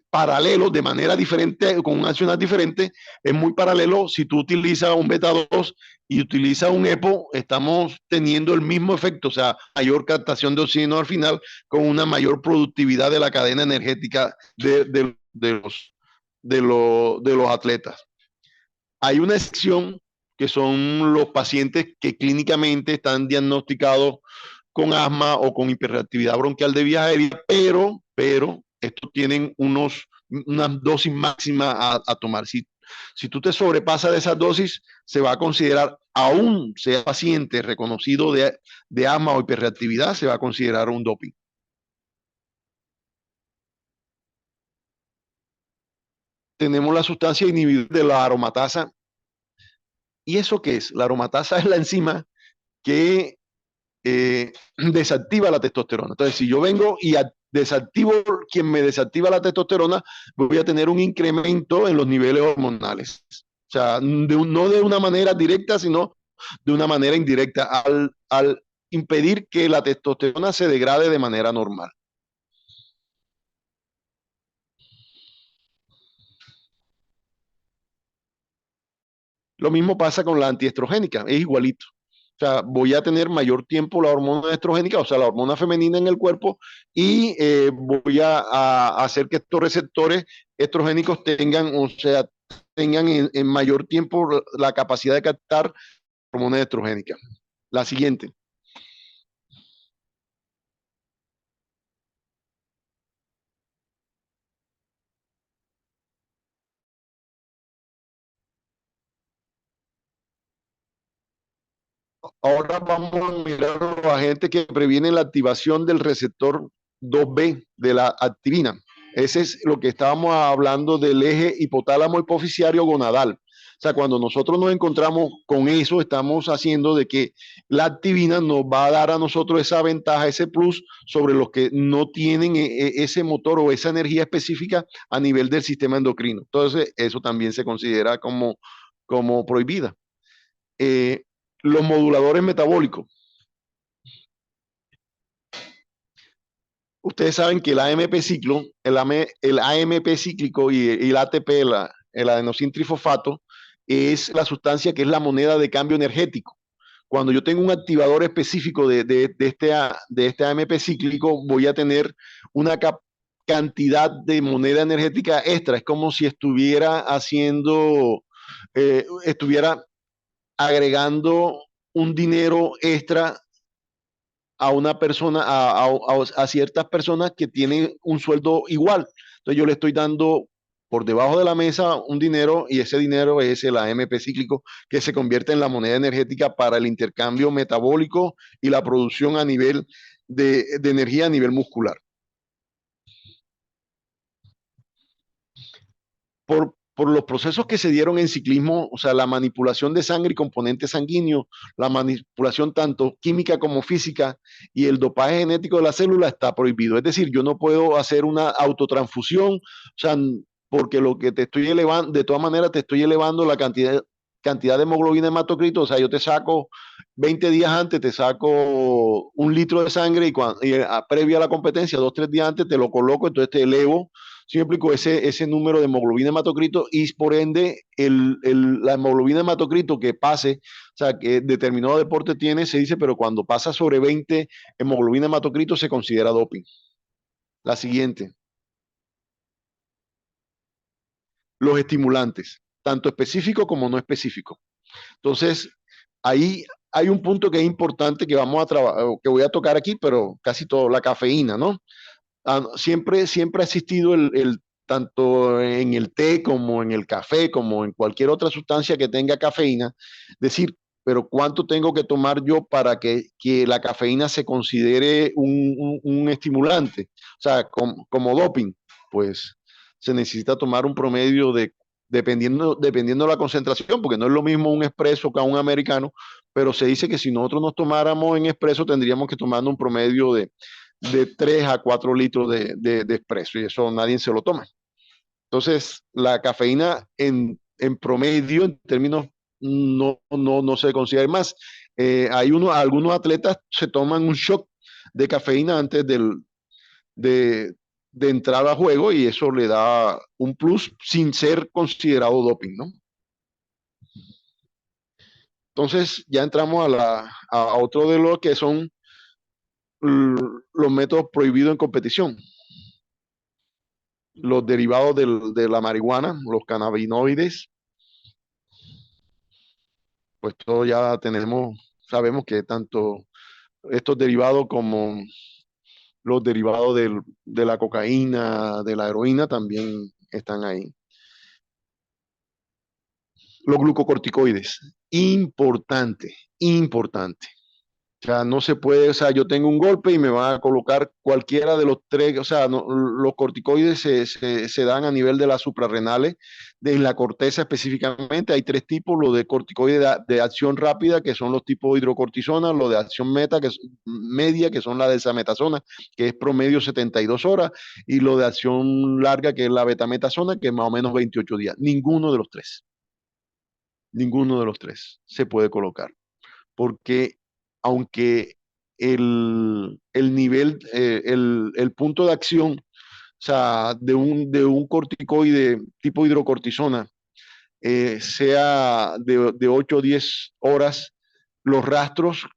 paralelo de manera diferente, con una acción diferente, es muy paralelo. Si tú utilizas un beta 2 y utilizas un EPO, estamos teniendo el mismo efecto, o sea, mayor captación de oxígeno al final, con una mayor productividad de la cadena energética de los atletas. Hay una excepción que son los pacientes que clínicamente están diagnosticados con asma o con hiperreactividad bronquial de vías aéreas, pero estos tienen una dosis máxima a tomar. Si tú te sobrepasas de esas dosis, se va a considerar, aún sea paciente reconocido de asma o hiperreactividad, se va a considerar un doping. Tenemos la sustancia inhibidora de la aromatasa. ¿Y eso qué es? La aromatasa es la enzima que desactiva la testosterona. Entonces, si yo vengo y desactivo quien me desactiva la testosterona, voy a tener un incremento en los niveles hormonales. O sea, no de una manera directa, sino de una manera indirecta, al impedir que la testosterona se degrade de manera normal. Lo mismo pasa con la antiestrogénica, es igualito. O sea, voy a tener mayor tiempo la hormona estrogénica, o sea, la hormona femenina en el cuerpo, y voy a hacer que estos receptores estrogénicos tengan, o sea, tengan en mayor tiempo la capacidad de captar hormona estrogénica. La siguiente. Ahora vamos a mirar los agentes que previenen la activación del receptor 2B de la activina. Ese es lo que estábamos hablando del eje hipotálamo hipoficiario gonadal. O sea, cuando nosotros nos encontramos con eso, estamos haciendo de que la activina nos va a dar a nosotros esa ventaja, ese plus sobre los que no tienen ese motor o esa energía específica a nivel del sistema endocrino. Entonces, eso también se considera como prohibida. Los moduladores metabólicos. Ustedes saben que el AMP ciclo, el AMP cíclico y el ATP, el adenosín trifosfato, es la sustancia que es la moneda de cambio energético. Cuando yo tengo un activador específico de este AMP cíclico, voy a tener una cantidad de moneda energética extra. Es como si estuviera estuviera agregando un dinero extra a una persona, a ciertas personas que tienen un sueldo igual. Entonces yo le estoy dando por debajo de la mesa un dinero, y ese dinero es el AMP cíclico, que se convierte en la moneda energética para el intercambio metabólico y la producción a nivel de energía a nivel muscular. por los procesos que se dieron en ciclismo, o sea, la manipulación de sangre y componentes sanguíneos, la manipulación tanto química como física y el dopaje genético de la célula está prohibido. Es decir, yo no puedo hacer una autotransfusión, o sea, porque lo que te estoy elevando, de todas maneras te estoy elevando la cantidad de hemoglobina hematocrito, o sea, yo te saco 20 días antes, te saco 1 litro de sangre previa a la competencia, 2, 3 días antes te lo coloco, entonces te elevo, ¿sí me explico? Ese número de hemoglobina hematocrito y por ende la hemoglobina hematocrito que pase, o sea, que determinado deporte tiene, se dice, pero cuando pasa sobre 20 hemoglobina hematocrito se considera doping. La siguiente. Los estimulantes, tanto específico como no específico. Entonces, ahí hay un punto que es importante que vamos a trabajar, que voy a tocar aquí, pero casi todo, la cafeína, ¿no? Siempre ha existido tanto en el té como en el café, como en cualquier otra sustancia que tenga cafeína, decir, pero ¿cuánto tengo que tomar yo para que la cafeína se considere un estimulante? O sea, como doping, pues se necesita tomar un promedio dependiendo de la concentración, porque no es lo mismo un expreso que un americano, pero se dice que si nosotros nos tomáramos en expreso, tendríamos que tomar un promedio de 3 a 4 litros de expreso y eso nadie se lo toma. Entonces, la cafeína en promedio, en términos, no se considera más. Algunos atletas se toman un shot de cafeína antes de, de entrar a juego y eso le da un plus sin ser considerado doping, ¿no? Entonces, ya entramos a otro de los que son los métodos prohibidos en competición. Los derivados de la marihuana, los cannabinoides, pues todo ya sabemos que tanto estos derivados como los derivados de la cocaína, de la heroína también están ahí. Los glucocorticoides, importante, importante. O sea, no se puede, o sea, yo tengo un golpe y me van a colocar cualquiera de los tres, o sea, los corticoides se dan a nivel de las suprarrenales, en la corteza específicamente. Hay 3 tipos: los de corticoides de acción rápida, que son los tipos hidrocortisona; los de acción media, que son la desametasona, que es promedio 72 horas, y los de acción larga, que es la betametasona, que es más o menos 28 días. Ninguno de los tres se puede colocar, porque aunque el nivel, el punto de acción, o sea, de un corticoide tipo hidrocortisona, sea de 8 o 10 horas, los rastros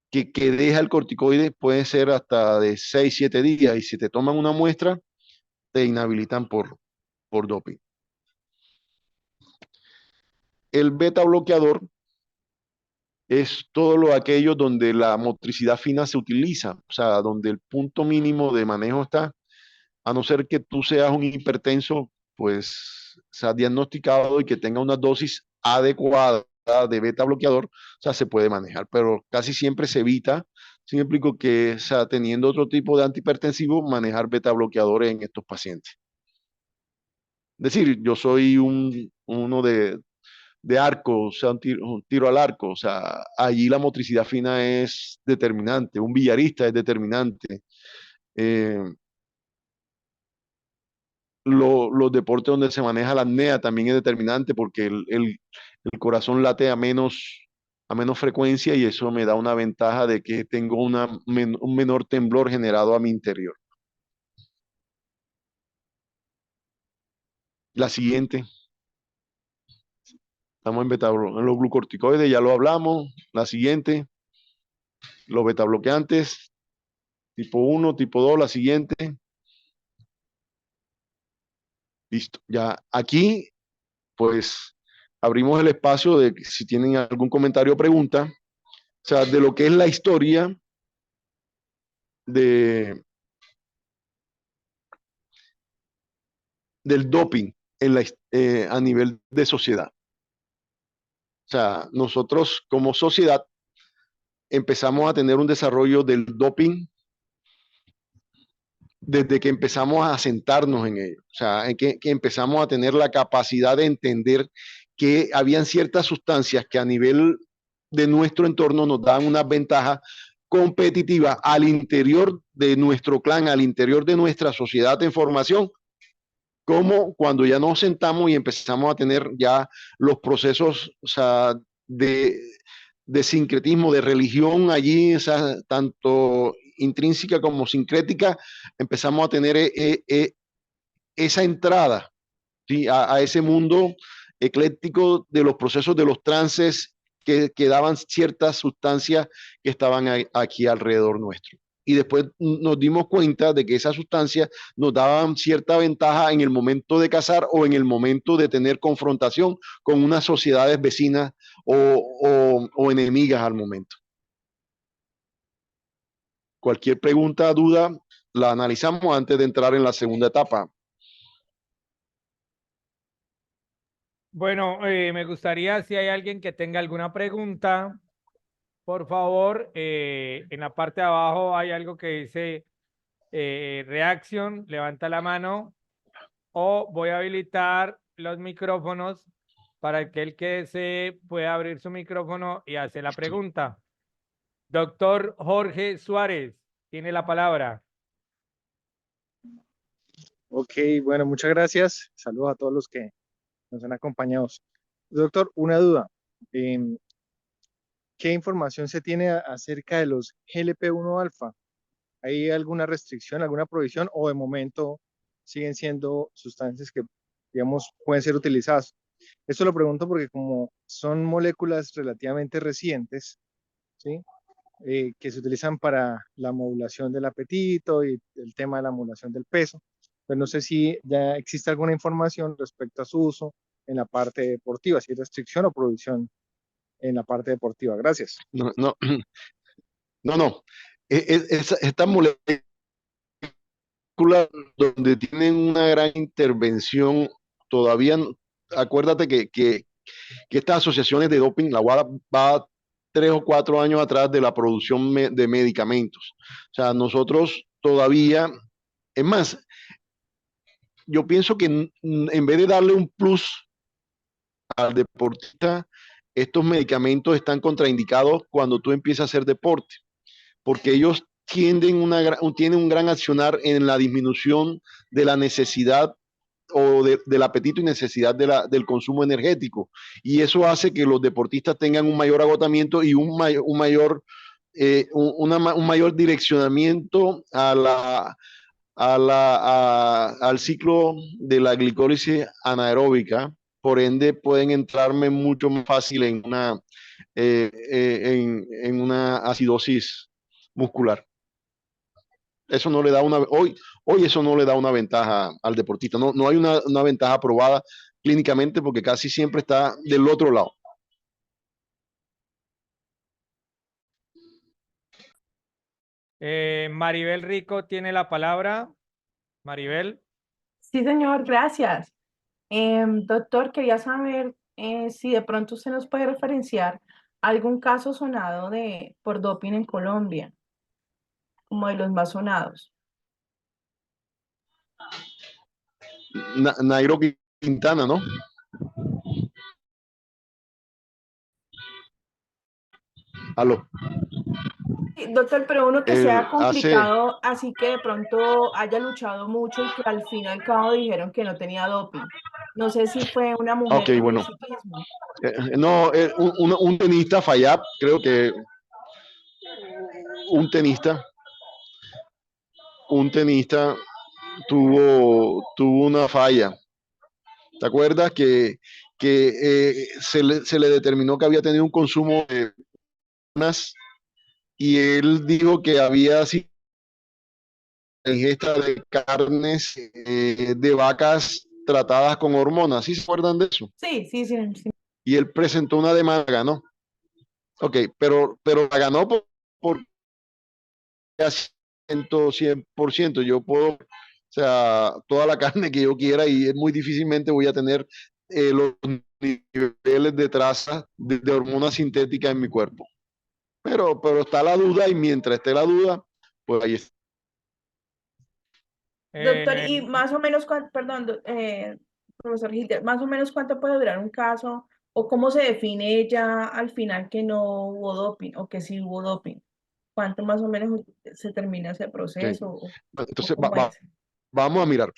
que deja el corticoide pueden ser hasta de 6, 7 días, y si te toman una muestra, te inhabilitan por doping. El beta bloqueador es todo aquello donde la motricidad fina se utiliza, o sea, donde el punto mínimo de manejo está, a no ser que tú seas un hipertenso, pues seas diagnosticado y que tenga una dosis adecuada de beta bloqueador, o sea, se puede manejar, pero casi siempre se evita, sin explico que, o sea, teniendo otro tipo de antihipertensivo, manejar beta bloqueadores en estos pacientes. Es decir, yo soy uno de arco, o sea, un tiro al arco, o sea, allí la motricidad fina es determinante, un billarista es determinante. Los deportes donde se maneja la apnea también es determinante, porque el corazón late a menos frecuencia, y eso me da una ventaja de que tengo un menor temblor generado a mi interior. La siguiente. Estamos en los glucorticoides, ya lo hablamos. La siguiente. Los betabloqueantes, tipo 1, tipo 2, la siguiente. Listo. Ya aquí, pues, abrimos el espacio de si tienen algún comentario o pregunta, o sea, de lo que es la historia del doping a nivel de sociedad. O sea, nosotros como sociedad empezamos a tener un desarrollo del doping desde que empezamos a sentarnos en ello, o sea, que empezamos a tener la capacidad de entender que habían ciertas sustancias que a nivel de nuestro entorno nos daban una ventaja competitiva al interior de nuestro clan, al interior de nuestra sociedad de formación, como cuando ya nos sentamos y empezamos a tener ya los procesos, o sea, de sincretismo, de religión allí, o sea, tanto intrínseca como sincrética, empezamos a tener esa entrada, ¿sí? A ese mundo ecléctico de los procesos de los trances que daban ciertas sustancias que estaban aquí alrededor nuestro. Y después nos dimos cuenta de que esas sustancias nos daban cierta ventaja en el momento de cazar o en el momento de tener confrontación con unas sociedades vecinas o enemigas al momento. Cualquier pregunta, duda, la analizamos antes de entrar en la segunda etapa. Bueno, me gustaría si hay alguien que tenga alguna pregunta, por favor, en la parte de abajo hay algo que dice reacción, levanta la mano o voy a habilitar los micrófonos para que el que desee pueda abrir su micrófono y hacer la pregunta. Doctor Jorge Suárez, tiene la palabra. Ok, bueno, muchas gracias. Saludos a todos los que nos han acompañado. Doctor, una duda. ¿Qué información se tiene acerca de los GLP-1 alfa? ¿Hay alguna restricción, alguna prohibición o de momento siguen siendo sustancias que, digamos, pueden ser utilizadas? Esto lo pregunto porque como son moléculas relativamente recientes, ¿sí? Que se utilizan para la modulación del apetito y el tema de la modulación del peso. Pues no sé si ya existe alguna información respecto a su uso en la parte deportiva, si hay restricción o prohibición en la parte deportiva. Gracias. No. Estas moléculas donde tienen una gran intervención, todavía, acuérdate que estas asociaciones de doping, la WADA va 3 o 4 años atrás de la producción de medicamentos. O sea, nosotros todavía, es más, yo pienso que en vez de darle un plus al deportista, estos medicamentos están contraindicados cuando tú empiezas a hacer deporte, porque ellos tienen un gran accionar en la disminución de la necesidad o del apetito y necesidad del consumo energético. Y eso hace que los deportistas tengan un mayor agotamiento y un mayor direccionamiento al ciclo de la glicólisis anaeróbica. Por ende, pueden entrarme mucho más fácil en una acidosis muscular. Eso no le da hoy eso no le da una ventaja al deportista. No hay una ventaja probada clínicamente porque casi siempre está del otro lado. Maribel Rico tiene la palabra. Maribel. Sí, señor, gracias. Doctor, quería saber si de pronto usted nos puede referenciar algún caso sonado por doping en Colombia, como de los más sonados. Nairo Quintana, ¿no? Aló. Sí, doctor, pero uno que sea complicado, así que de pronto haya luchado mucho y que al fin y al cabo dijeron que no tenía doping. No sé si fue una mujer okay, bueno. Un tenista, Fayad, creo que un tenista tuvo una falla. ¿Te acuerdas que se le determinó que había tenido un consumo de hormonas y él dijo que había sido ingesta de carnes de vacas tratadas con hormonas? ¿Sí se acuerdan de eso? Sí. Y él presentó una demanda, ganó. Ok, pero la ganó por 100%. Yo puedo, o sea, toda la carne que yo quiera y es muy difícilmente voy a tener los niveles de traza de hormonas sintéticas en mi cuerpo. Pero está la duda y mientras esté la duda, pues ahí está. Doctor, y En- más o menos, perdón, profesor Hitler, más o menos cuánto puede durar un caso o cómo se define ya al final que no hubo doping o que sí hubo doping. ¿Cuánto más o menos se termina ese Ok. proceso o Entonces, cómo es? vamos a mirar.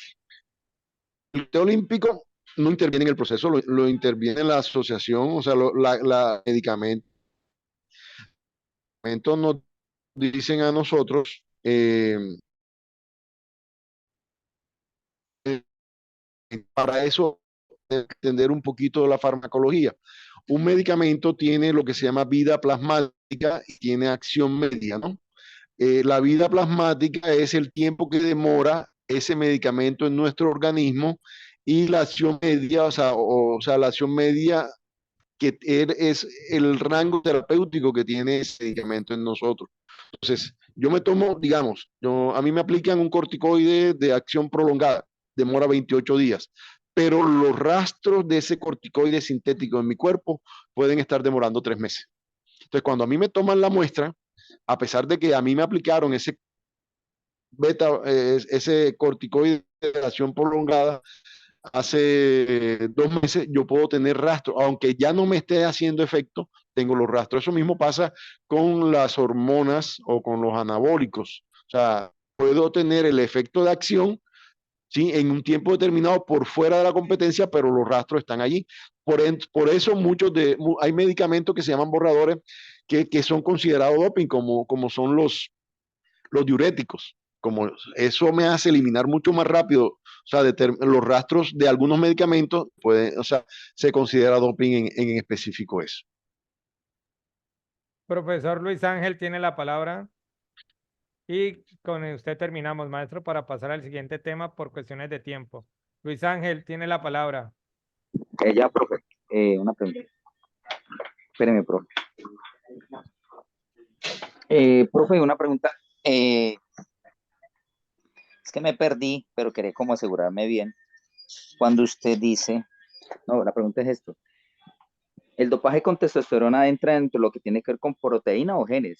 El Comité Olímpico no interviene en el proceso, lo interviene la asociación, o sea, la medicamentos nos dicen a nosotros, para eso, entender un poquito de la farmacología. Un medicamento tiene lo que se llama vida plasmática y tiene acción media, ¿no? La vida plasmática es el tiempo que demora ese medicamento en nuestro organismo y la acción media, o sea, la acción media es el rango terapéutico que tiene ese medicamento en nosotros. Entonces, yo me tomo, digamos, a mí me aplican un corticoide de acción prolongada, demora 28 días, pero los rastros de ese corticoide sintético en mi cuerpo pueden estar demorando 3 meses. Entonces, cuando a mí me toman la muestra, a pesar de que a mí me aplicaron ese corticoide de acción prolongada hace 2 meses, yo puedo tener rastro, aunque ya no me esté haciendo efecto, tengo los rastros. Eso mismo pasa con las hormonas o con los anabólicos. O sea, puedo tener el efecto de acción, ¿sí? En un tiempo determinado por fuera de la competencia, pero los rastros están allí. Por eso hay medicamentos que se llaman borradores que son considerados doping, como son los diuréticos. Como eso me hace eliminar mucho más rápido, o sea, los rastros de algunos medicamentos, o sea, se considera doping en específico eso. Profesor Luis Ángel tiene la palabra y con usted terminamos, maestro, para pasar al siguiente tema por cuestiones de tiempo. Luis Ángel tiene la palabra. Ya, profe, una pregunta. Espéreme, profe. Profe, una pregunta. Es que me perdí, pero quería como asegurarme bien. Cuando usted dice, no, la pregunta es esto. ¿El dopaje con testosterona entra dentro de lo que tiene que ver con proteína o genes?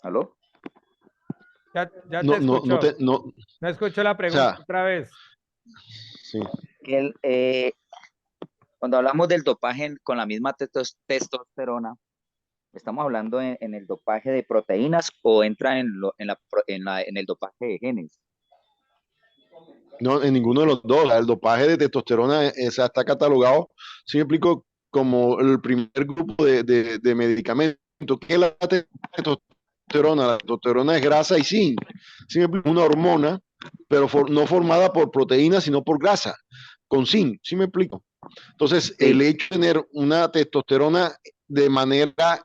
¿Aló? Ya te No, no, no, escuchó. no, No escucho la o pregunta sea, otra vez. sí. Que cuando hablamos del dopaje con la misma testosterona, ¿estamos hablando en el dopaje de proteínas o entra en el dopaje de genes? No, en ninguno de los dos. El dopaje de testosterona está catalogado, si me explico, como el primer grupo de medicamentos. ¿Qué es la testosterona? La testosterona es grasa y zinc. ¿Sí me explico? Una hormona, pero no formada por proteínas, sino por grasa, con zinc. ¿Sí me explico? Entonces, el Sí. hecho de tener una testosterona de manera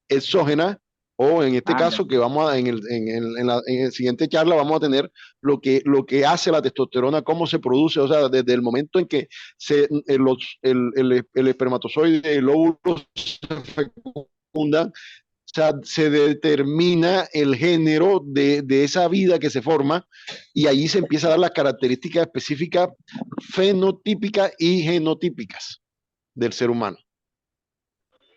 exógena, o en este Ya. caso que vamos a, en el siguiente charla vamos a tener lo que hace la testosterona, cómo se produce, o sea, desde el momento en que el espermatozoide, el óvulo se fecunda, o sea, se determina el género de esa vida que se forma y ahí se empieza a dar las características específicas fenotípicas y genotípicas del ser humano.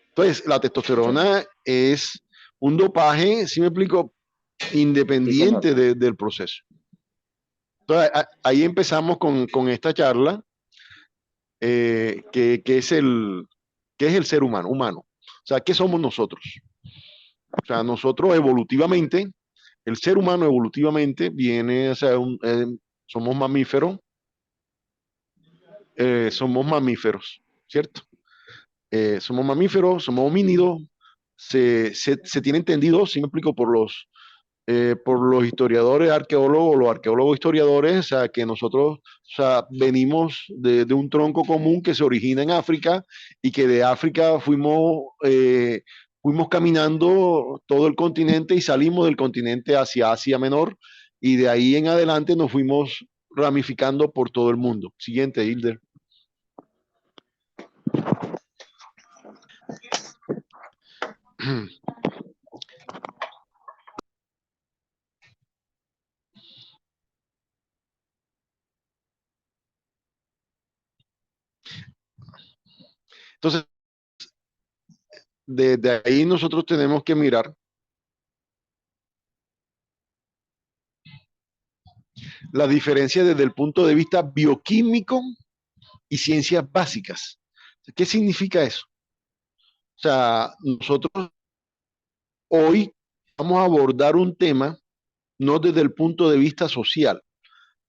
Entonces, la testosterona es un dopaje, si me explico, Sí, señor. independiente del proceso. Entonces, ahí empezamos con esta charla, que es el ser humano. O sea, ¿qué somos nosotros? O sea, nosotros evolutivamente, el ser humano evolutivamente viene, o sea, somos mamíferos, ¿cierto? Somos mamíferos, somos homínidos, se tiene entendido, si me explico, por los historiadores, arqueólogos, los arqueólogos historiadores, o sea, que nosotros, o sea, venimos de un tronco común que se origina en África y que de África fuimos caminando todo el continente y salimos del continente hacia Asia Menor y de ahí en adelante nos fuimos ramificando por todo el mundo. Siguiente, Hilder. Entonces, desde ahí nosotros tenemos que mirar la diferencia desde el punto de vista bioquímico y ciencias básicas. ¿Qué significa eso? O sea, nosotros hoy vamos a abordar un tema no desde el punto de vista social,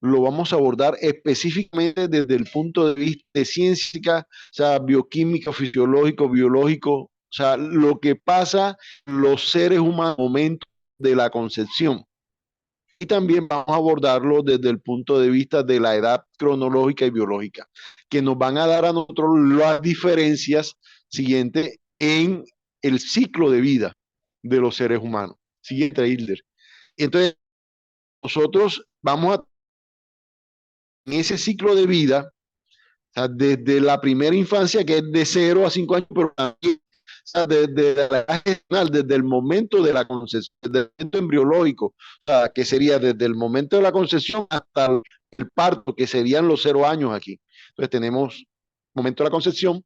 lo vamos a abordar específicamente desde el punto de vista de ciencia, o sea, bioquímico, fisiológico, biológico, o sea, lo que pasa en los seres humanos al momento de la concepción. Y también vamos a abordarlo desde el punto de vista de la edad cronológica y biológica, que nos van a dar a nosotros las diferencias siguientes en el ciclo de vida de los seres humanos. Siguiente, Hilder. Entonces, nosotros vamos a, en ese ciclo de vida, o sea, desde la primera infancia, que es de 0 a 5 años, pero también, o sea, desde la edad general, desde el momento de la concepción, desde el momento embriológico, o sea, que sería desde el momento de la concepción hasta el parto, que serían los 0 años aquí. Entonces tenemos momento de la concepción,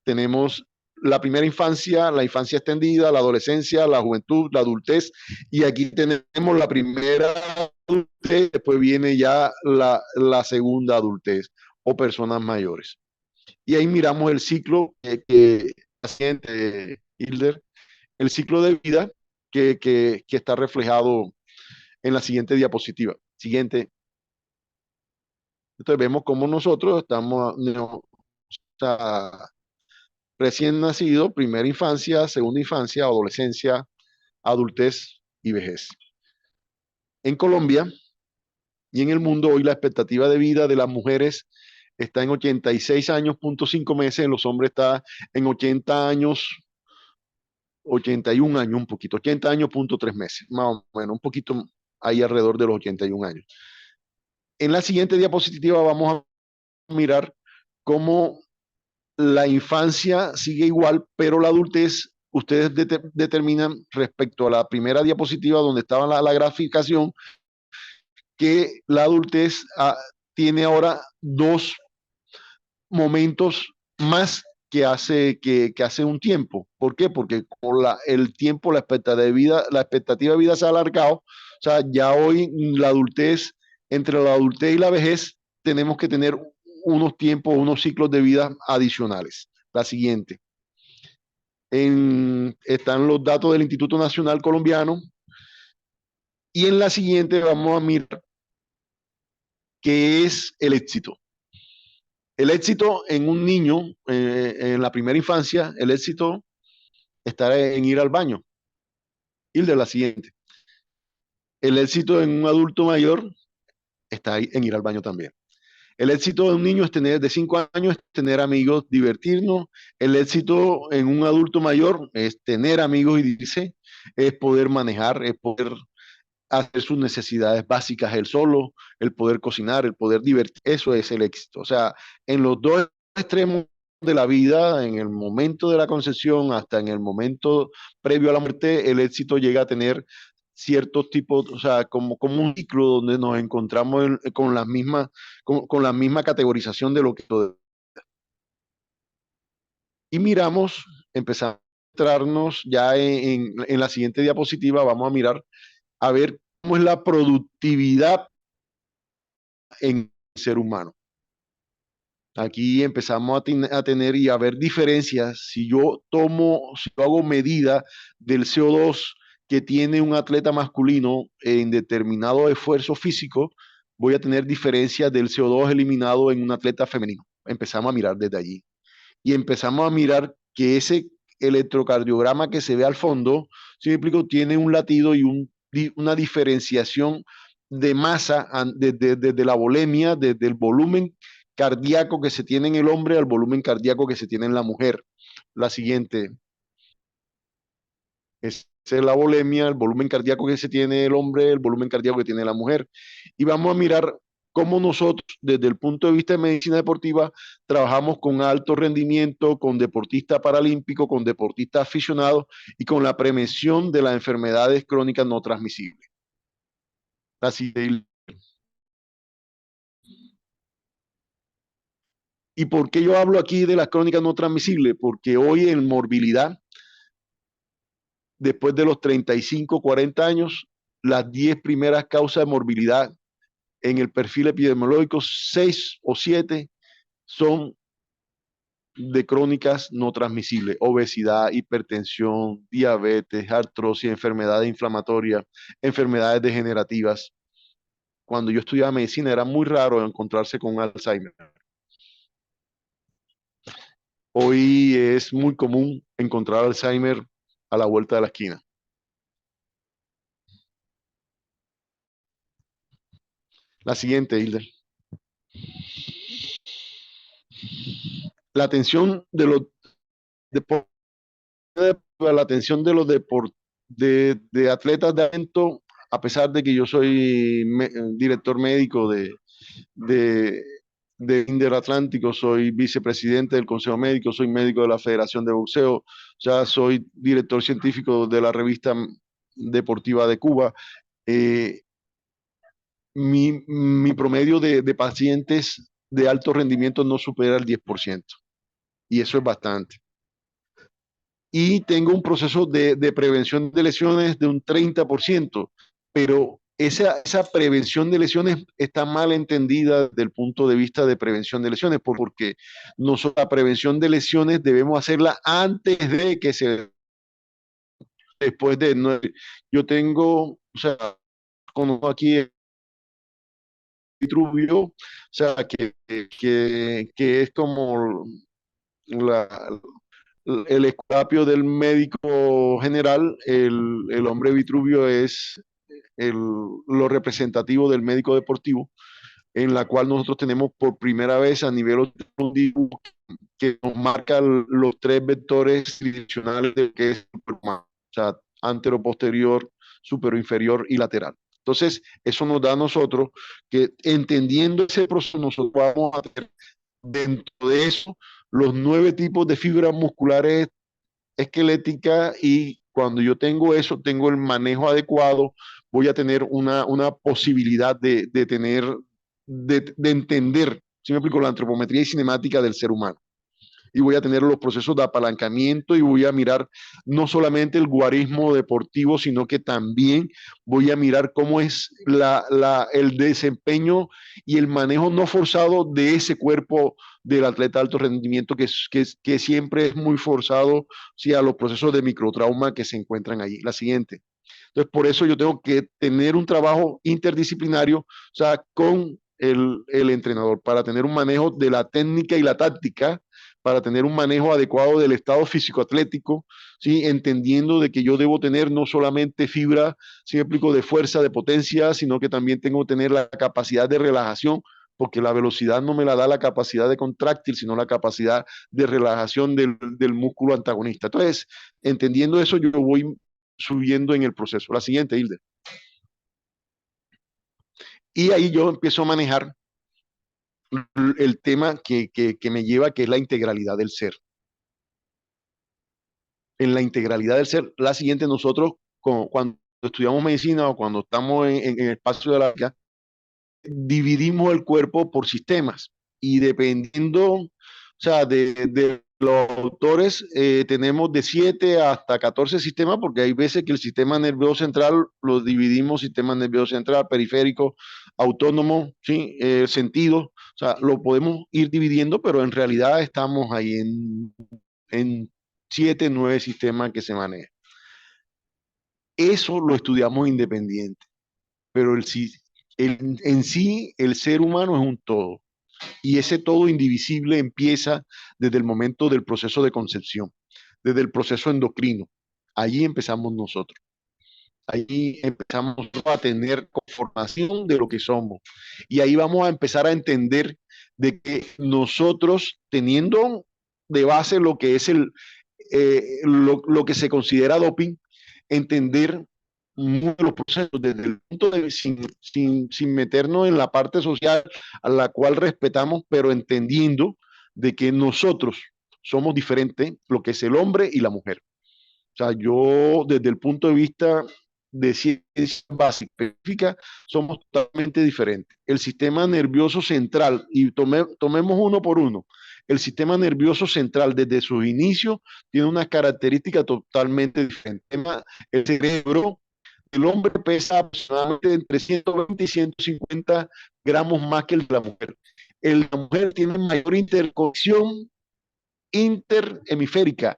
tenemos la primera infancia, la infancia extendida, la adolescencia, la juventud, la adultez, y aquí tenemos la primera adultez, después viene ya la segunda adultez o personas mayores. Y ahí miramos el ciclo que paciente, Hilder, el ciclo de vida que está reflejado en la siguiente diapositiva. Siguiente. Entonces vemos cómo nosotros estamos, o sea, recién nacido, primera infancia, segunda infancia, adolescencia, adultez y vejez. En Colombia y en el mundo hoy la expectativa de vida de las mujeres está en 86 años, .5 meses, en los hombres está en 80 años, 81 años, un poquito, 80 años, .3 meses, más o menos, un poquito ahí alrededor de los 81 años. En la siguiente diapositiva vamos a mirar cómo la infancia sigue igual, pero la adultez, ustedes determinan respecto a la primera diapositiva donde estaba la graficación, que la adultez tiene ahora 2 momentos más que hace un tiempo. ¿Por qué? Porque con el tiempo, la expectativa de vida se ha alargado. O sea, ya hoy la adultez, entre la adultez y la vejez, tenemos que tener unos tiempos, unos ciclos de vida adicionales. La siguiente. Están los datos del Instituto Nacional Colombiano. Y en la siguiente vamos a mirar qué es el éxito. El éxito en un niño, en la primera infancia, el éxito está en ir al baño. Y el de la siguiente. El éxito en un adulto mayor está ahí en ir al baño también. El éxito de un niño es tener de 5 años, es tener amigos, divertirnos. El éxito en un adulto mayor es tener amigos y dice, es poder manejar, es poder hacer sus necesidades básicas él solo, el poder cocinar, el poder divertir. Eso es el éxito. O sea, en los dos extremos de la vida, en el momento de la concepción hasta en el momento previo a la muerte, el éxito llega a tener ciertos tipos, o sea, como un ciclo donde nos encontramos con la misma categorización de lo que... Y miramos, empezamos a entrarnos ya en la siguiente diapositiva, vamos a mirar a ver cómo es la productividad en el ser humano. Aquí empezamos a tener y a ver diferencias. Si yo hago medida del CO2 que tiene un atleta masculino en determinado esfuerzo físico, voy a tener diferencias del CO2 eliminado en un atleta femenino. Empezamos a mirar desde allí. Y empezamos a mirar que ese electrocardiograma que se ve al fondo, si me explico, tiene un latido y una diferenciación de masa desde la volemia, desde el volumen cardíaco que se tiene en el hombre al volumen cardíaco que se tiene en la mujer. La siguiente es la volemia, el volumen cardíaco que se tiene el hombre, el volumen cardíaco que tiene la mujer. Y vamos a mirar cómo nosotros, desde el punto de vista de medicina deportiva, trabajamos con alto rendimiento, con deportistas paralímpicos, con deportistas aficionados y con la prevención de las enfermedades crónicas no transmisibles. Así de... ¿Y por qué yo hablo aquí de las crónicas no transmisibles? Porque hoy en morbilidad después de los 35, 40 años, las 10 primeras causas de morbilidad en el perfil epidemiológico, 6 o 7 son de crónicas no transmisibles: obesidad, hipertensión, diabetes, artrosis, enfermedades inflamatorias, enfermedades degenerativas. Cuando yo estudiaba medicina era muy raro encontrarse con Alzheimer. Hoy es muy común encontrar Alzheimer a la vuelta de la esquina. La siguiente, Hilda. La atención de los deportistas, la atención de los de atletas de evento, a pesar de que yo soy director médico de Interatlántico, soy vicepresidente del Consejo Médico, soy médico de la Federación de Boxeo, ya soy director científico de la revista deportiva de Cuba. Mi promedio de pacientes de alto rendimiento no supera el 10%, y eso es bastante. Y tengo un proceso de prevención de lesiones de un 30%, pero esa prevención de lesiones está mal entendida desde el punto de vista de prevención de lesiones, porque nosotros la prevención de lesiones debemos hacerla antes de que se... Después de... No, yo tengo, o sea, conozco aquí Vitruvio, o sea, que es como el escapio del médico general. El hombre Vitruvio es lo representativo del médico deportivo, en la cual nosotros tenemos por primera vez a nivel que nos marca los 3 vectores tradicionales de que es el humano, o sea, antero, posterior, superior, inferior y lateral. Entonces, eso nos da a nosotros que, entendiendo ese proceso, nosotros vamos a tener dentro de eso los 9 tipos de fibras musculares esqueléticas, y cuando yo tengo eso, tengo el manejo adecuado, voy a tener una posibilidad de tener, de entender, si me explico, la antropometría y cinemática del ser humano. Y voy a tener los procesos de apalancamiento, y voy a mirar no solamente el guarismo deportivo, sino que también voy a mirar cómo es el desempeño y el manejo no forzado de ese cuerpo del atleta de alto rendimiento, que siempre es muy forzado, sí, a los procesos de microtrauma que se encuentran allí. La siguiente. Entonces, por eso yo tengo que tener un trabajo interdisciplinario, o sea, con el entrenador, para tener un manejo de la técnica y la táctica, para tener un manejo adecuado del estado físico-atlético, ¿sí? Entendiendo de que yo debo tener no solamente fibra, si me explico, de fuerza, de potencia, sino que también tengo que tener la capacidad de relajación, porque la velocidad no me la da la capacidad de contráctil, sino la capacidad de relajación del músculo antagonista. Entonces, entendiendo eso, yo voy subiendo en el proceso. La siguiente, Hilde. Y ahí yo empiezo a manejar el tema que me lleva, que es la integralidad del ser. En la integralidad del ser, la siguiente, nosotros cuando estudiamos medicina o cuando estamos en el espacio de la vida, dividimos el cuerpo por sistemas, y dependiendo, o sea, de los autores, tenemos de 7 hasta 14 sistemas, porque hay veces que el sistema nervioso central lo dividimos: sistema nervioso central, periférico, autónomo, ¿sí? Sentido, o sea, lo podemos ir dividiendo, pero en realidad estamos ahí en 7, 9 sistemas que se manejan. Eso lo estudiamos independiente, pero en sí el ser humano es un todo, y ese todo indivisible empieza desde el momento del proceso de concepción, desde el proceso endocrino. Allí empezamos nosotros. Ahí empezamos a tener conformación de lo que somos, y ahí vamos a empezar a entender de que nosotros, teniendo de base lo que es lo que se considera doping, entender los procesos desde el punto de vista, sin meternos en la parte social, a la cual respetamos, pero entendiendo de que nosotros somos diferentes, lo que es el hombre y la mujer. O sea, yo desde el punto de vista de ciencia básica específica, somos totalmente diferentes. El sistema nervioso central, y tomemos uno por uno, el sistema nervioso central desde sus inicios tiene una característica totalmente diferente. El cerebro del hombre pesa aproximadamente entre 120 y 150 gramos más que el de la mujer. La mujer tiene mayor interconexión interhemisférica.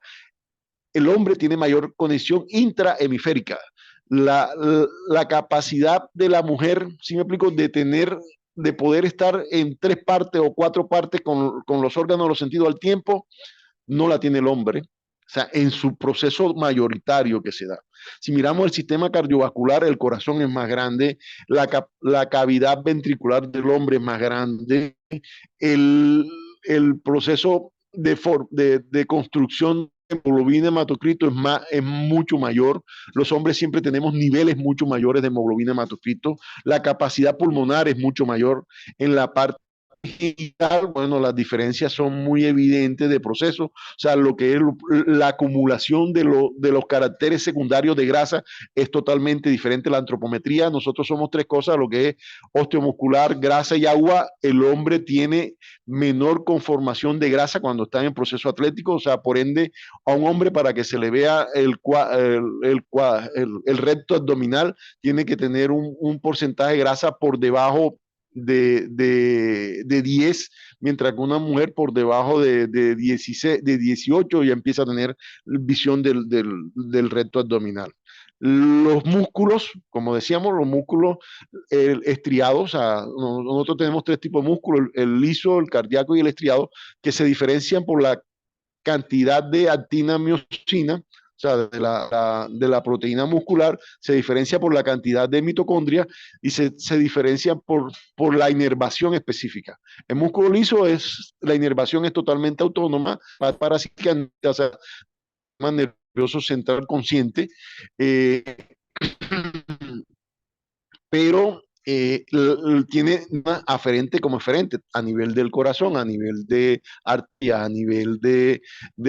El hombre tiene mayor conexión intrahemisférica. La capacidad de la mujer, si me explico, de poder estar en 3 partes o 4 partes con los órganos de los sentidos al tiempo, no la tiene el hombre. O sea, en su proceso mayoritario que se da. Si miramos el sistema cardiovascular, el corazón es más grande, la cavidad ventricular del hombre es más grande, el proceso de construcción de hemoglobina hematocrito es mucho mayor. Los hombres siempre tenemos niveles mucho mayores de hemoglobina hematocrito. La capacidad pulmonar es mucho mayor. En la parte genital, bueno, las diferencias son muy evidentes de proceso. O sea, lo que es la acumulación de los caracteres secundarios de grasa es totalmente diferente. La antropometría, nosotros somos 3 cosas, lo que es osteomuscular, grasa y agua. El hombre tiene menor conformación de grasa cuando está en proceso atlético. O sea, por ende, a un hombre para que se le vea el recto abdominal, tiene que tener un porcentaje de grasa por debajo de 10, mientras que una mujer por debajo de 16, de 18 ya empieza a tener visión del recto abdominal. Los músculos, como decíamos, los músculos estriados, o sea, nosotros tenemos 3 tipos de músculos, el liso, el cardíaco y el estriado, que se diferencian por la cantidad de actina-miosina, o sea, de la proteína muscular, se diferencia por la cantidad de mitocondria y se diferencia por la inervación específica. El músculo liso la inervación es totalmente autónoma, parapsíquicamente, o sea, nervioso central consciente, pero tiene una aferente como eferente a nivel del corazón, a nivel de arteria, a nivel de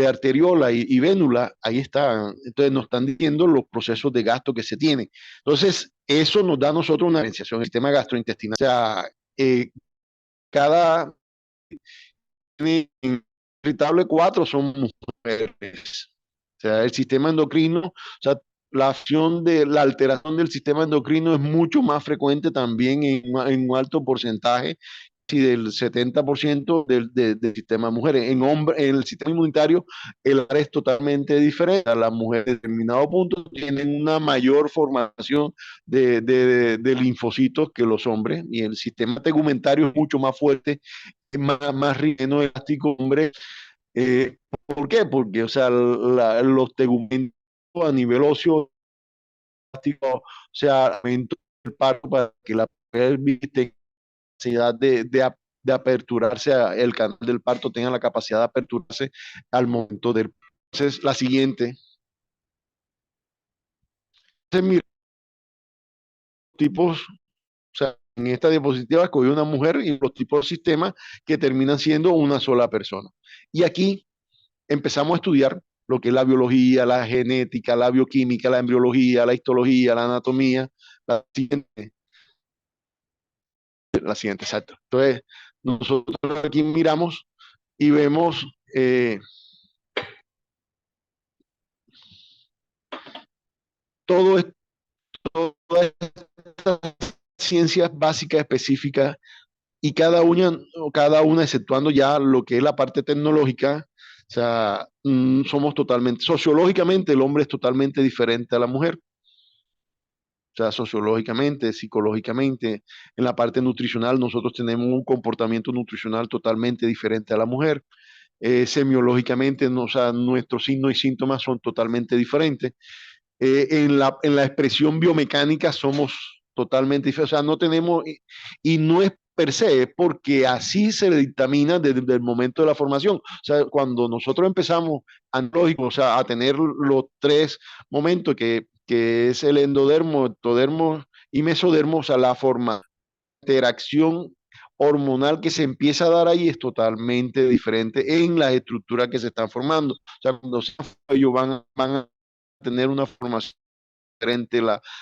arteriola y vénula. Ahí está. Entonces nos están diciendo los procesos de gasto que se tienen. Entonces eso nos da a nosotros una diferenciación. El sistema gastrointestinal, o sea, cada irritable 4 son mujeres. O sea, el sistema endocrino, o sea, la acción de la alteración del sistema endocrino es mucho más frecuente también en un alto porcentaje, y del 70% del sistema de mujeres. En el sistema inmunitario, el área es totalmente diferente. Las mujeres en determinado punto tienen una mayor formación de linfocitos que los hombres, y el sistema tegumentario es mucho más fuerte, más menos elástico, hombre. ¿Por qué? Porque, o sea, los tegumentos a nivel óseo, o sea, aumento del parto para que la pelvis tenga capacidad de aperturarse, el canal del parto tenga la capacidad de aperturarse al momento del. Entonces, la siguiente. Entonces, tipos, o sea, en esta diapositiva escogí una mujer y los tipos de sistemas que terminan siendo una sola persona. Y aquí empezamos a estudiar lo que es la biología, la genética, la bioquímica, la embriología, la histología, la anatomía. La siguiente, exacto. Entonces, nosotros aquí miramos y vemos todas estas ciencias básicas específicas, y cada una exceptuando ya lo que es la parte tecnológica. O sea, somos totalmente, sociológicamente el hombre es totalmente diferente a la mujer. O sea, sociológicamente, psicológicamente, en la parte nutricional nosotros tenemos un comportamiento nutricional totalmente diferente a la mujer. Semiológicamente, o sea, nuestros signos y síntomas son totalmente diferentes. En la expresión biomecánica somos totalmente diferentes. O sea, no tenemos, y no es per se, es porque así se dictamina desde el momento de la formación. O sea, cuando nosotros empezamos analógico, o sea, a tener los 3 momentos que es el endodermo, ectodermo y mesodermo, o sea, la forma de interacción hormonal que se empieza a dar ahí es totalmente diferente en las estructuras que se están formando. O sea, cuando ellos van a tener una formación diferente,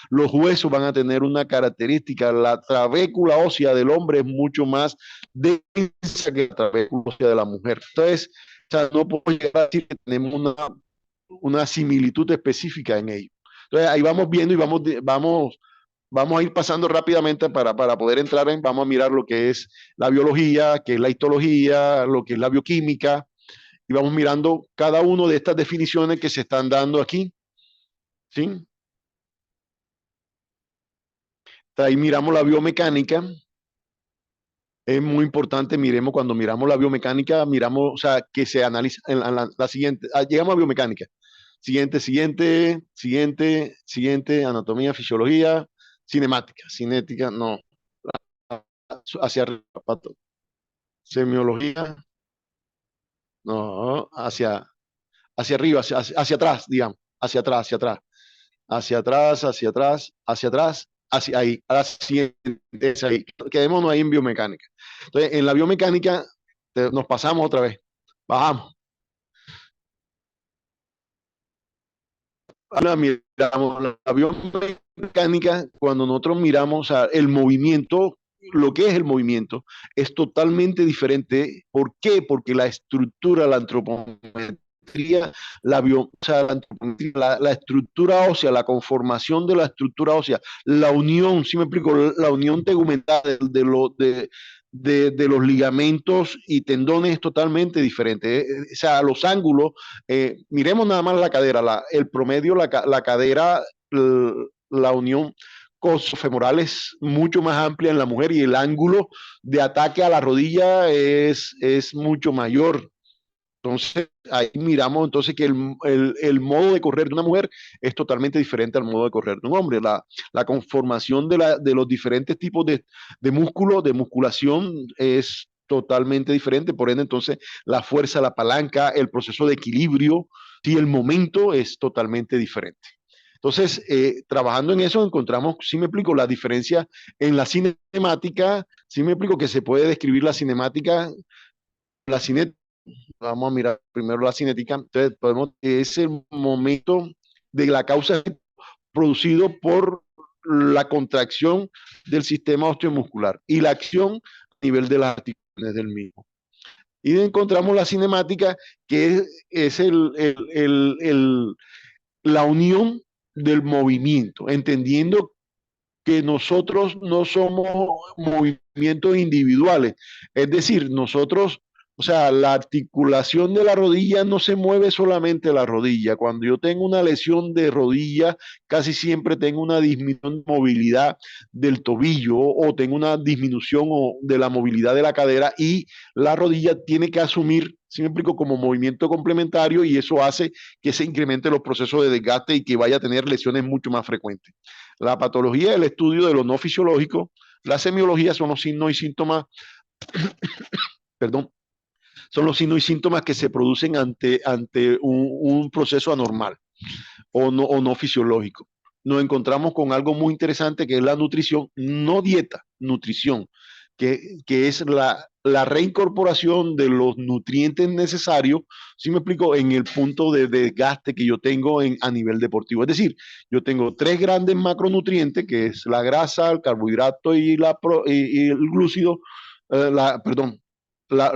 los huesos van a tener una característica, la trabécula ósea del hombre es mucho más densa que la trabécula ósea de la mujer. Entonces, o sea, no puedo llegar a decir que tenemos una similitud específica en ello. Entonces, ahí vamos viendo y vamos a ir pasando rápidamente para poder entrar vamos a mirar lo que es la biología, que es la histología, lo que es la bioquímica, y vamos mirando cada una de estas definiciones que se están dando aquí, ¿sí? Ahí miramos la biomecánica. Es muy importante, miremos, cuando miramos la biomecánica, miramos, o sea, que se analiza en la siguiente, llegamos a biomecánica. Siguiente, anatomía, fisiología, cinética, no, hacia arriba, pato. Semiología, no, hacia arriba, hacia atrás, digamos, hacia atrás, hacia ahí, a la siguiente, ahí. Quedémonos ahí en biomecánica. Entonces, en la biomecánica nos pasamos otra vez, bajamos. Ahora miramos la biomecánica, cuando nosotros miramos, o sea, el movimiento, lo que es el movimiento, es totalmente diferente. ¿Por qué? Porque la estructura, la antropometría, la estructura ósea, la conformación de la estructura ósea, la unión, ¿sí me explico? La unión tegumental de los ligamentos y tendones es totalmente diferente. O sea, los ángulos, miremos nada más la cadera, el promedio, la cadera, la unión coxofemoral es mucho más amplia en la mujer y el ángulo de ataque a la rodilla es mucho mayor. Entonces, ahí miramos entonces que el modo de correr de una mujer es totalmente diferente al modo de correr de un hombre. La conformación de los diferentes tipos de músculos, de musculación, es totalmente diferente. Por ende, entonces, la fuerza, la palanca, el proceso de equilibrio y el momento es totalmente diferente. Entonces, trabajando en eso, encontramos, sí me explico, la diferencia en la cinemática. Sí me explico que se puede describir la cinemática, vamos a mirar primero la cinética. Entonces, es el momento de la causa producido por la contracción del sistema osteomuscular y la acción a nivel de las articulaciones del mismo. Y encontramos la cinemática, que es la unión del movimiento, entendiendo que nosotros no somos movimientos individuales. Es decir, nosotros, o sea, la articulación de la rodilla no se mueve solamente la rodilla. Cuando yo tengo una lesión de rodilla, casi siempre tengo una disminución de movilidad del tobillo o tengo una disminución de la movilidad de la cadera, y la rodilla tiene que asumir, ¿sí me explico?, como movimiento complementario, y eso hace que se incrementen los procesos de desgaste y que vaya a tener lesiones mucho más frecuentes. La patología es el estudio de lo no fisiológico. La semiología son los signos y síntomas, perdón, son los signos y síntomas que se producen ante un proceso anormal o no fisiológico. Nos encontramos con algo muy interesante, que es la nutrición, no dieta, nutrición, que es la reincorporación de los nutrientes necesarios, ¿sí me explico?, en el punto de desgaste que yo tengo a nivel deportivo. Es decir, yo tengo 3 grandes macronutrientes, que es la grasa, el carbohidrato y el glúcido,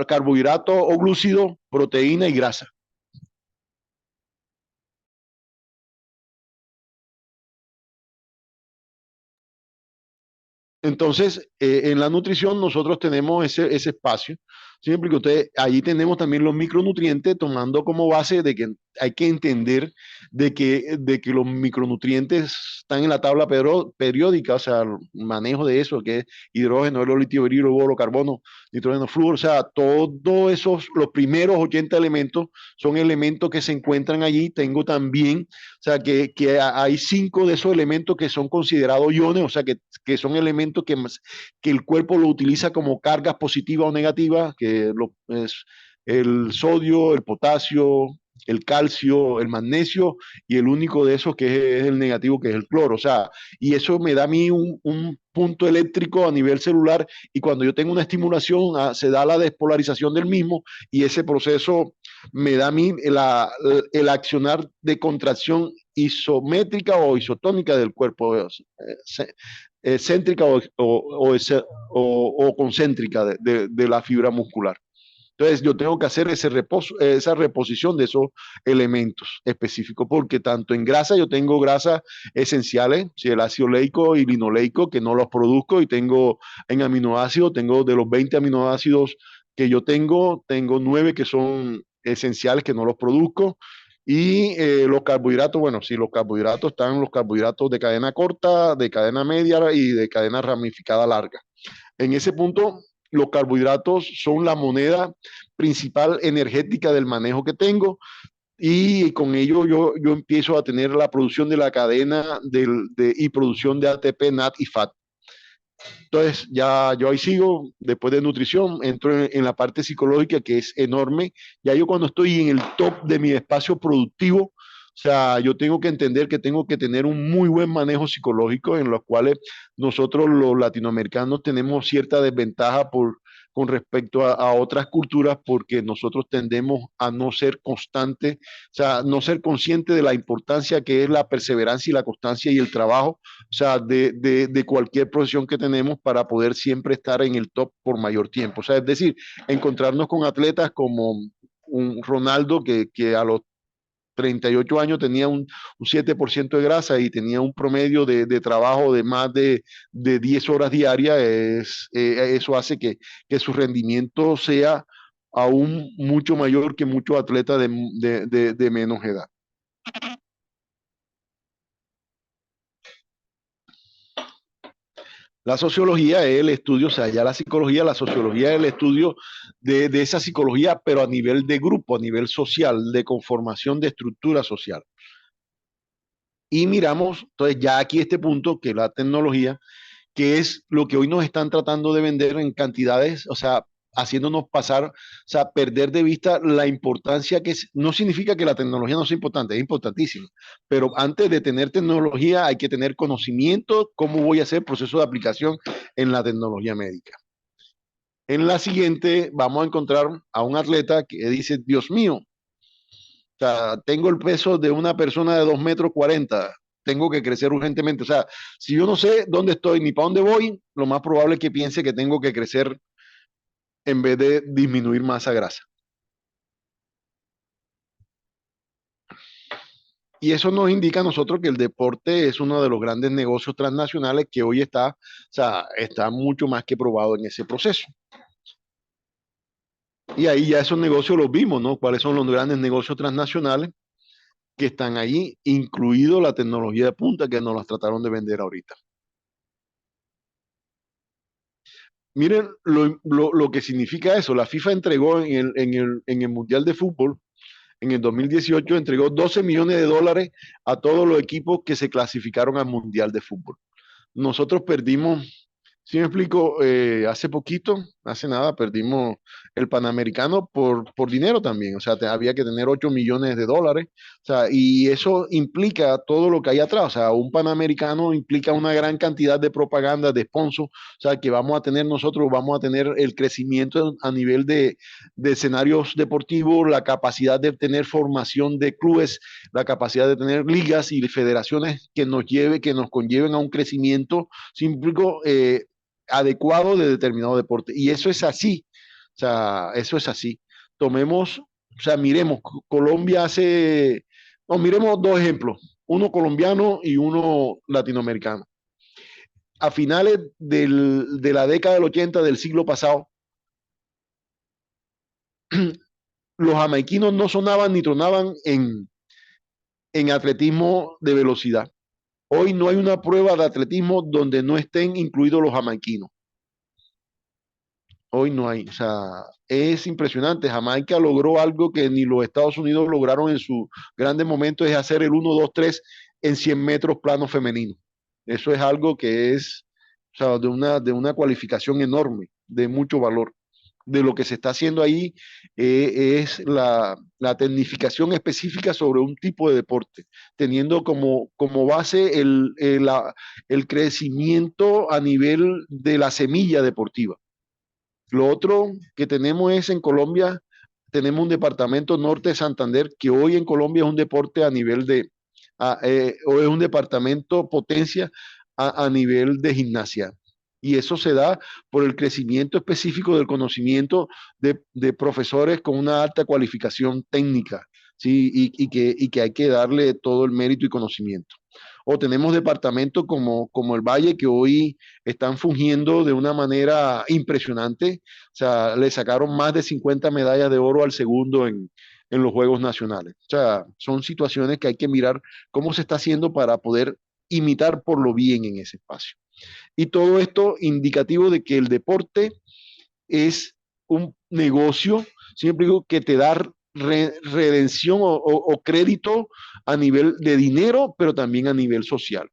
carbohidrato o glúcido, proteína y grasa. Entonces, en la nutrición nosotros tenemos ese espacio. Siempre que ustedes, allí tenemos también los micronutrientes, tomando como base de que hay que entender de que los micronutrientes están en la tabla periódica, o sea, el manejo de eso, que es hidrógeno, helio, litio, berilio, boro, carbono, nitrógeno, flúor, o sea, todos esos, los primeros 80 elementos son elementos que se encuentran allí. Tengo también, o sea, que hay 5 de esos elementos que son considerados iones, o sea, que son elementos que el cuerpo lo utiliza como cargas positivas o negativas, que es el sodio, el potasio, el calcio, el magnesio, y el único de esos que es el negativo, que es el cloro. O sea, y eso me da a mí un punto eléctrico a nivel celular, y cuando yo tengo una estimulación, se da la despolarización del mismo, y ese proceso me da a mí el accionar de contracción isométrica o isotónica del cuerpo, céntrica o concéntrica de la fibra muscular. Entonces yo tengo que hacer esa reposición de esos elementos específicos, porque tanto en grasa yo tengo grasas esenciales, si el ácido leico y linoleico, que no los produzco, y tengo en aminoácidos, tengo de los 20 aminoácidos que yo tengo 9 que son esenciales, que no los produzco. Y los carbohidratos, bueno, sí, los carbohidratos están los carbohidratos de cadena corta, de cadena media y de cadena ramificada larga. En ese punto, los carbohidratos son la moneda principal energética del manejo que tengo, y con ello yo empiezo a tener la producción de la cadena y producción de ATP, NAD y FAT. Entonces, ya yo ahí sigo, después de nutrición, entro en la parte psicológica, que es enorme. Ya yo cuando estoy en el top de mi espacio productivo, o sea, yo tengo que entender que tengo que tener un muy buen manejo psicológico, en los cuales nosotros los latinoamericanos tenemos cierta desventaja con respecto a otras culturas, porque nosotros tendemos a no ser constantes, o sea, no ser conscientes de la importancia que es la perseverancia y la constancia y el trabajo, o sea, de cualquier profesión que tenemos, para poder siempre estar en el top por mayor tiempo. O sea, es decir, encontrarnos con atletas como un Ronaldo que a los 38 años tenía un 7% de grasa y tenía un promedio de trabajo de más de 10 horas diarias. Eso hace que su rendimiento sea aún mucho mayor que muchos atletas de menos edad. La sociología es el estudio, o sea, ya la sociología es el estudio de esa psicología, pero a nivel de grupo, a nivel social, de conformación de estructura social. Y miramos, entonces, ya aquí este punto, que es la tecnología, que es lo que hoy nos están tratando de vender en cantidades, o sea, haciéndonos pasar, o sea, perder de vista la importancia que es. No significa que la tecnología no sea importante, es importantísima, pero antes de tener tecnología hay que tener conocimiento cómo voy a hacer el proceso de aplicación en la tecnología médica. En la siguiente vamos a encontrar a un atleta que dice, Dios mío, o sea, tengo el peso de una persona de 2,40 m, tengo que crecer urgentemente. O sea, si yo no sé dónde estoy ni para dónde voy, lo más probable es que piense que tengo que crecer en vez de disminuir masa grasa. Y eso nos indica a nosotros que el deporte es uno de los grandes negocios transnacionales que hoy está, o sea, está mucho más que probado en ese proceso. Y ahí ya esos negocios los vimos, ¿no? ¿Cuáles son los grandes negocios transnacionales que están ahí, incluido la tecnología de punta que nos las trataron de vender ahorita? Miren lo que significa eso. La FIFA entregó en el Mundial de Fútbol, en el 2018, entregó $12 millones a todos los equipos que se clasificaron al Mundial de Fútbol. Nosotros perdimos, ¿sí me explico? Hace poquito, hace nada, perdimos el Panamericano por dinero también. O sea, había que tener $8 millones. O sea, y eso implica todo lo que hay atrás. O sea, un Panamericano implica una gran cantidad de propaganda, de sponsor. O sea, que vamos a tener el crecimiento a nivel de escenarios deportivos, la capacidad de tener formación de clubes, la capacidad de tener ligas y federaciones que nos conlleven a un crecimiento simple, adecuado de determinado deporte. Y eso es así. O sea, eso es así. Tomemos, o sea, miremos, Colombia miremos dos ejemplos, uno colombiano y uno latinoamericano. A finales de la década del 80 del siglo pasado, los jamaiquinos no sonaban ni tronaban en atletismo de velocidad. Hoy no hay una prueba de atletismo donde no estén incluidos los jamaiquinos. Hoy no hay, o sea, es impresionante. Jamaica logró algo que ni los Estados Unidos lograron en su grandes momentos, es hacer el 1, 2, 3 en 100 metros plano femenino. Eso es algo que es, o sea, de una cualificación enorme, de mucho valor. De lo que se está haciendo ahí es la tecnificación específica sobre un tipo de deporte, teniendo como base el crecimiento a nivel de la semilla deportiva. Lo otro que tenemos es en Colombia, tenemos un departamento norte de Santander, que hoy en Colombia es un deporte a nivel o es un departamento potencia a nivel de gimnasia. Y eso se da por el crecimiento específico del conocimiento de profesores con una alta cualificación técnica, ¿sí? Y que hay que darle todo el mérito y conocimiento. O tenemos departamentos como el Valle, que hoy están fungiendo de una manera impresionante. O sea, le sacaron más de 50 medallas de oro al segundo en los Juegos Nacionales. O sea, son situaciones que hay que mirar cómo se está haciendo para poder imitar por lo bien en ese espacio. Y todo esto indicativo de que el deporte es un negocio, siempre digo que te da redención o crédito a nivel de dinero, pero también a nivel social,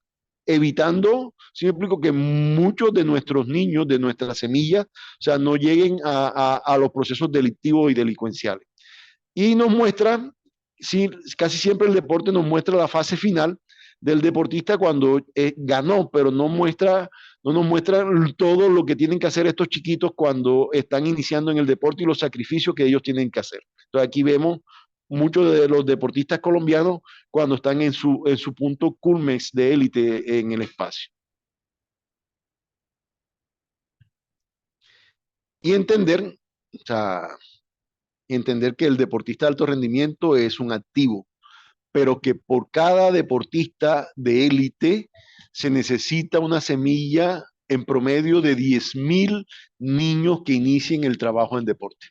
evitando, siempre digo que muchos de nuestros niños, de nuestras semillas, o sea, no lleguen a los procesos delictivos y delincuenciales. Y nos muestra, sí, casi siempre el deporte nos muestra la fase final del deportista cuando ganó, pero no nos muestra todo lo que tienen que hacer estos chiquitos cuando están iniciando en el deporte y los sacrificios que ellos tienen que hacer. Entonces aquí vemos muchos de los deportistas colombianos cuando están en su punto culmex de élite en el espacio. Y entender, o sea, entender que el deportista de alto rendimiento es un activo, pero que por cada deportista de élite se necesita una semilla en promedio de 10.000 niños que inicien el trabajo en deporte.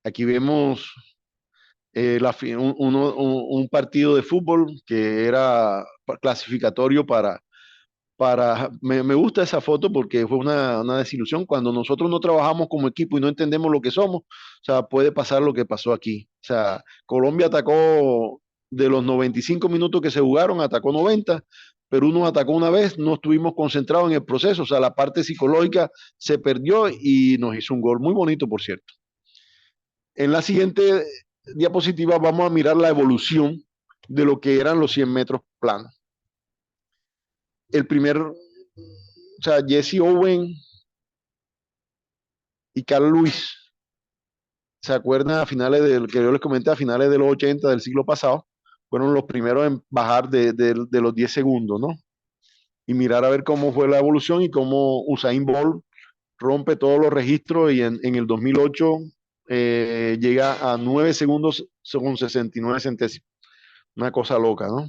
Aquí vemos un partido de fútbol que era clasificatorio me gusta esa foto porque fue una desilusión. Cuando nosotros no trabajamos como equipo y no entendemos lo que somos, o sea, puede pasar lo que pasó aquí. O sea, Colombia atacó de los 95 minutos que se jugaron, atacó 90, Perú nos atacó una vez, no estuvimos concentrados en el proceso, o sea, la parte psicológica se perdió y nos hizo un gol muy bonito, por cierto. En la siguiente diapositiva vamos a mirar la evolución de lo que eran los 100 metros planos. El primer, o sea, Jesse Owen y Carl Lewis, ¿se acuerdan a finales del, que yo les comenté, a finales de los 80 del siglo pasado? Fueron los primeros en bajar de los 10 segundos, ¿no? Y mirar a ver cómo fue la evolución y cómo Usain Bolt rompe todos los registros y en el 2008 llega a 9 segundos con 69 centésimos. Una cosa loca, ¿no?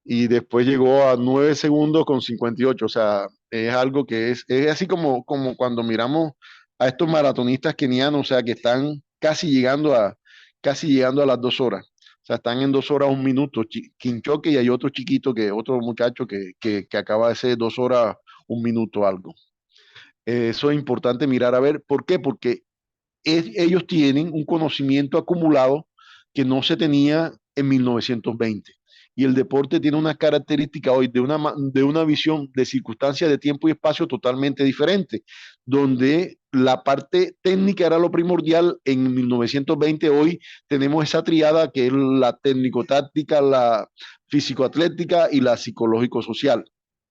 Y después llegó a 9 segundos con 58, o sea, es algo que es así como cuando miramos a estos maratonistas kenianos, o sea, que están casi llegando a las 2 horas, o sea, están en 2 horas 1 minuto, Kinchoque, y hay otro chiquito, otro muchacho que acaba de ser 2 horas 1 minuto algo. Eso es importante mirar a ver, ¿por qué? Porque ellos tienen un conocimiento acumulado que no se tenía en 1920. Y el deporte tiene una característica hoy de una visión de circunstancias de tiempo y espacio totalmente diferente, donde la parte técnica era lo primordial en 1920, hoy tenemos esa triada que es la técnico-táctica, la físico-atlética y la psicológico-social.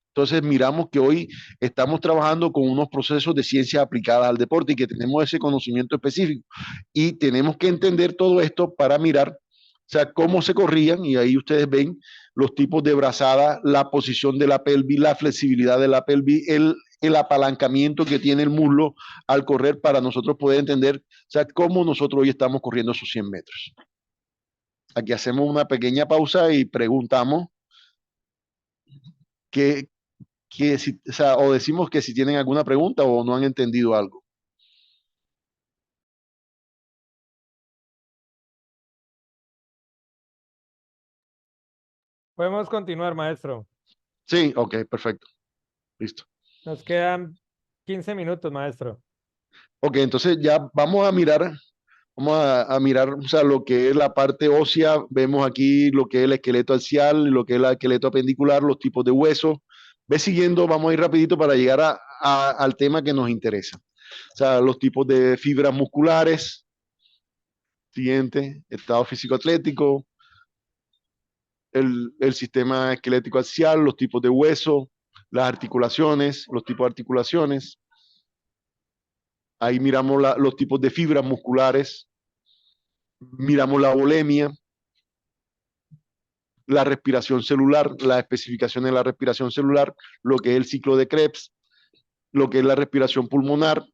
Entonces miramos que hoy estamos trabajando con unos procesos de ciencia aplicada al deporte y que tenemos ese conocimiento específico. Y tenemos que entender todo esto para mirar, o sea, cómo se corrían, y ahí ustedes ven los tipos de brazada, la posición de la pelvis, la flexibilidad de la pelvis, el apalancamiento que tiene el muslo al correr para nosotros poder entender, o sea, cómo nosotros hoy estamos corriendo esos 100 metros. Aquí hacemos una pequeña pausa y preguntamos o sea, o decimos que si tienen alguna pregunta o no han entendido algo. Podemos continuar, maestro. Sí, ok, perfecto. Listo. Nos quedan 15 minutos, maestro. Ok, entonces ya vamos a mirar, o sea, lo que es la parte ósea. Vemos aquí lo que es el esqueleto axial, lo que es el esqueleto apendicular, los tipos de huesos. Ve siguiendo, vamos a ir rapidito para llegar al tema que nos interesa. O sea, los tipos de fibras musculares. Siguiente, estado físico atlético, el sistema esquelético axial, los tipos de hueso, las articulaciones, los tipos de articulaciones. Ahí miramos los tipos de fibras musculares, miramos la volemia, la respiración celular, la especificación de la respiración celular, lo que es el ciclo de Krebs, lo que es la respiración pulmonar,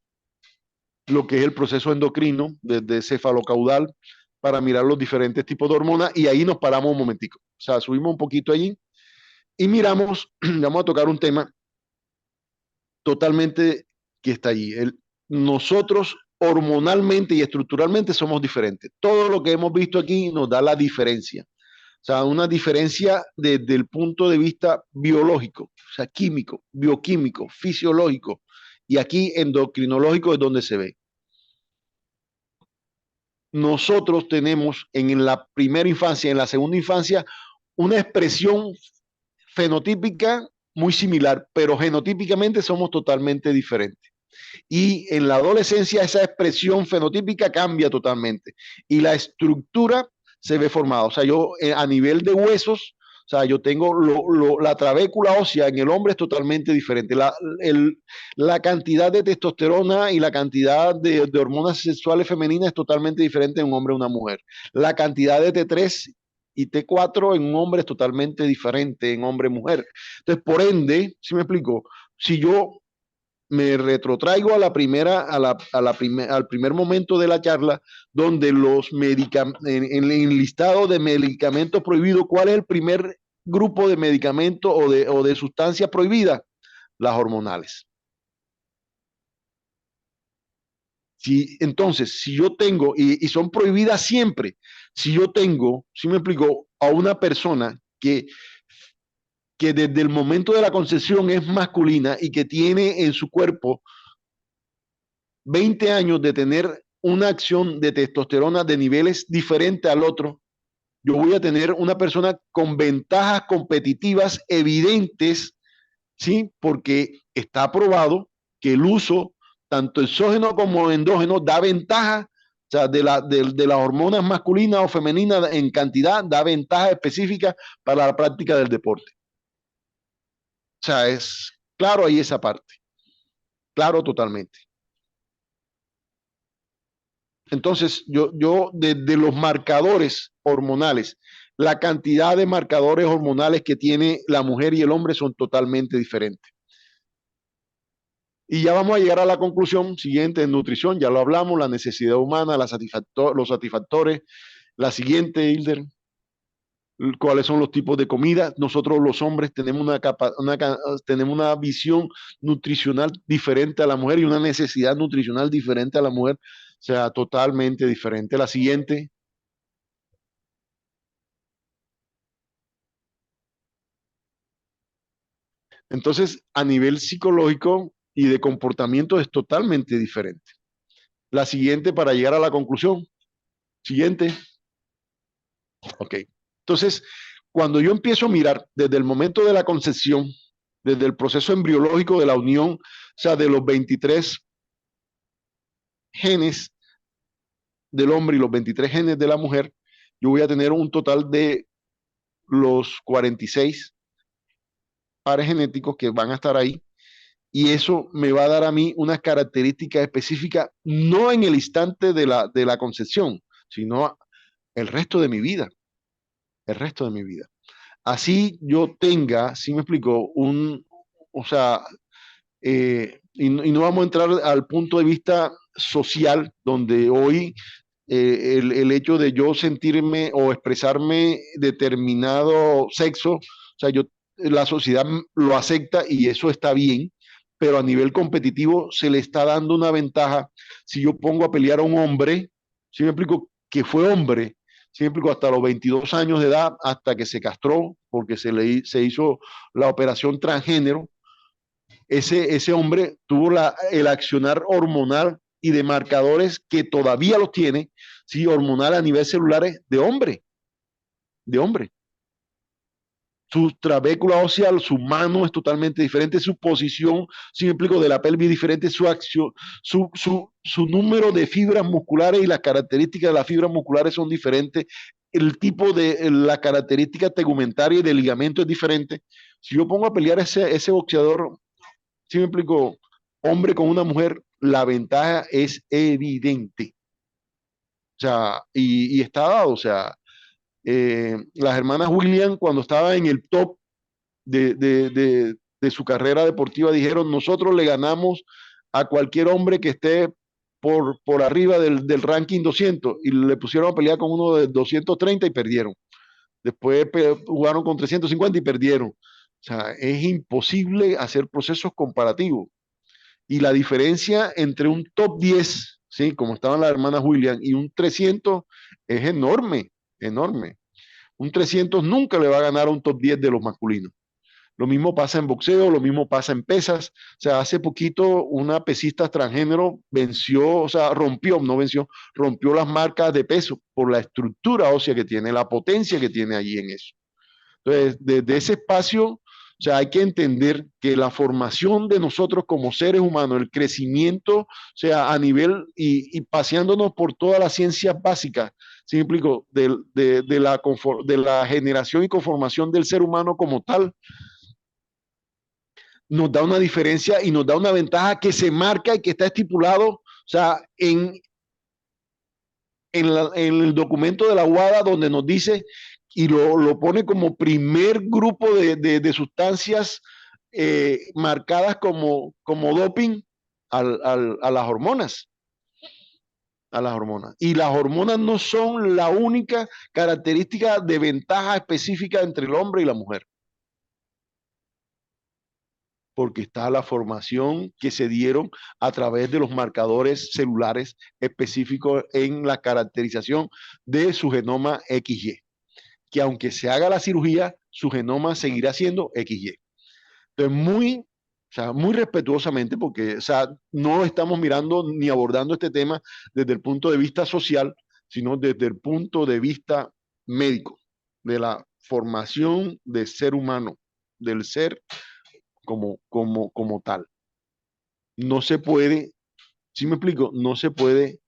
lo que es el proceso endocrino desde cefalocaudal para mirar los diferentes tipos de hormonas y ahí nos paramos un momentico. O sea, subimos un poquito allí y miramos, vamos a tocar un tema totalmente que está allí. Nosotros hormonalmente y estructuralmente somos diferentes. Todo lo que hemos visto aquí nos da la diferencia. O sea, una diferencia desde el punto de vista biológico, o sea, químico, bioquímico, fisiológico, y aquí endocrinológico es donde se ve. Nosotros tenemos en la primera infancia, en la segunda infancia, una expresión fenotípica muy similar, pero genotípicamente somos totalmente diferentes. Y en la adolescencia esa expresión fenotípica cambia totalmente y la estructura se ve formada. O sea, yo a nivel de huesos, o sea, yo tengo la trabécula ósea en el hombre es totalmente diferente. La cantidad de testosterona y la cantidad de hormonas sexuales femeninas es totalmente diferente en un hombre y una mujer. La cantidad de T3 y T4 en un hombre es totalmente diferente en hombre y mujer. Entonces, por ende, ¿sí me explico? Si yo me retrotraigo a la primera, al primer momento de la charla, donde en el listado de medicamentos prohibidos, ¿cuál es el primer grupo de medicamentos o de sustancias prohibidas? Las hormonales. Entonces, si yo tengo, y son prohibidas siempre, si yo tengo, si me explico, a una persona que desde el momento de la concepción es masculina y que tiene en su cuerpo 20 años de tener una acción de testosterona de niveles diferentes al otro, yo voy a tener una persona con ventajas competitivas evidentes, ¿sí? Porque está probado que el uso, tanto exógeno como endógeno, da ventaja, o sea, de las hormonas masculinas o femeninas en cantidad, da ventaja específica para la práctica del deporte. O sea, es claro ahí esa parte, claro totalmente. Entonces, yo desde los marcadores hormonales, la cantidad de marcadores hormonales que tiene la mujer y el hombre son totalmente diferentes. Y ya vamos a llegar a la conclusión siguiente en nutrición, ya lo hablamos, la necesidad humana, los satisfactores. La siguiente, Hilder, cuáles son los tipos de comida. Nosotros los hombres tenemos tenemos una visión nutricional diferente a la mujer y una necesidad nutricional diferente a la mujer. O sea, totalmente diferente. La siguiente. Entonces, a nivel psicológico y de comportamiento es totalmente diferente. La siguiente para llegar a la conclusión. Siguiente. Ok. Entonces, cuando yo empiezo a mirar desde el momento de la concepción, desde el proceso embriológico de la unión, o sea, de los 23 genes del hombre y los 23 genes de la mujer, yo voy a tener un total de los 46 pares genéticos que van a estar ahí y eso me va a dar a mí unas características específicas, no en el instante de la concepción, sino el resto de mi vida, el resto de mi vida. Así yo tenga, si me explico, o sea, y no vamos a entrar al punto de vista social, donde hoy el hecho de yo sentirme o expresarme determinado sexo, o sea, la sociedad lo acepta y eso está bien, pero a nivel competitivo se le está dando una ventaja. Si yo pongo a pelear a un hombre, si me explico, que fue hombre, si me explico, hasta los 22 años de edad, hasta que se castró, porque se hizo la operación transgénero, ese hombre tuvo el accionar hormonal y de marcadores que todavía los tiene, sí, hormonal a nivel celulares de hombre, de hombre. Su trabécula ósea, su mano es totalmente diferente, su posición, si me explico, de la pelvis es diferente, su acción, su número de fibras musculares y las características de las fibras musculares son diferentes, el tipo de la característica tegumentaria y de ligamento es diferente. Si yo pongo a pelear ese boxeador, si me explico, hombre con una mujer, la ventaja es evidente. O sea, y está dado, o sea, Las hermanas Williams, cuando estaba en el top de su carrera deportiva, dijeron, nosotros le ganamos a cualquier hombre que esté por arriba del ranking 200, y le pusieron a pelear con uno de 230 y perdieron. Después jugaron con 350 y perdieron. O sea, es imposible hacer procesos comparativos. Y la diferencia entre un top 10, ¿sí? Como estaban las hermanas Williams, y un 300 es enorme, enorme. Un 300 nunca le va a ganar a un top 10 de los masculinos. Lo mismo pasa en boxeo, lo mismo pasa en pesas. O sea, hace poquito una pesista transgénero venció, o sea, rompió las marcas de peso por la estructura ósea que tiene, la potencia que tiene allí en eso. Entonces, desde ese espacio, o sea, hay que entender que la formación de nosotros como seres humanos, el crecimiento, o sea, a nivel y paseándonos por todas las ciencias básicas, ¿sí me explico? De la generación y conformación del ser humano como tal, nos da una diferencia y nos da una ventaja que se marca y que está estipulado, o sea, en el documento de la UADA, donde nos dice y lo pone como primer grupo de sustancias marcadas como doping a las hormonas. A las hormonas. Y las hormonas no son la única característica de ventaja específica entre el hombre y la mujer. Porque está la formación que se dieron a través de los marcadores celulares específicos en la caracterización de su genoma XY, que aunque se haga la cirugía, su genoma seguirá siendo XY. Entonces, muy respetuosamente, porque, o sea, no estamos mirando ni abordando este tema desde el punto de vista social, sino desde el punto de vista médico, de la formación del ser humano, del ser como tal. No se puede, ¿sí me explico? No se puede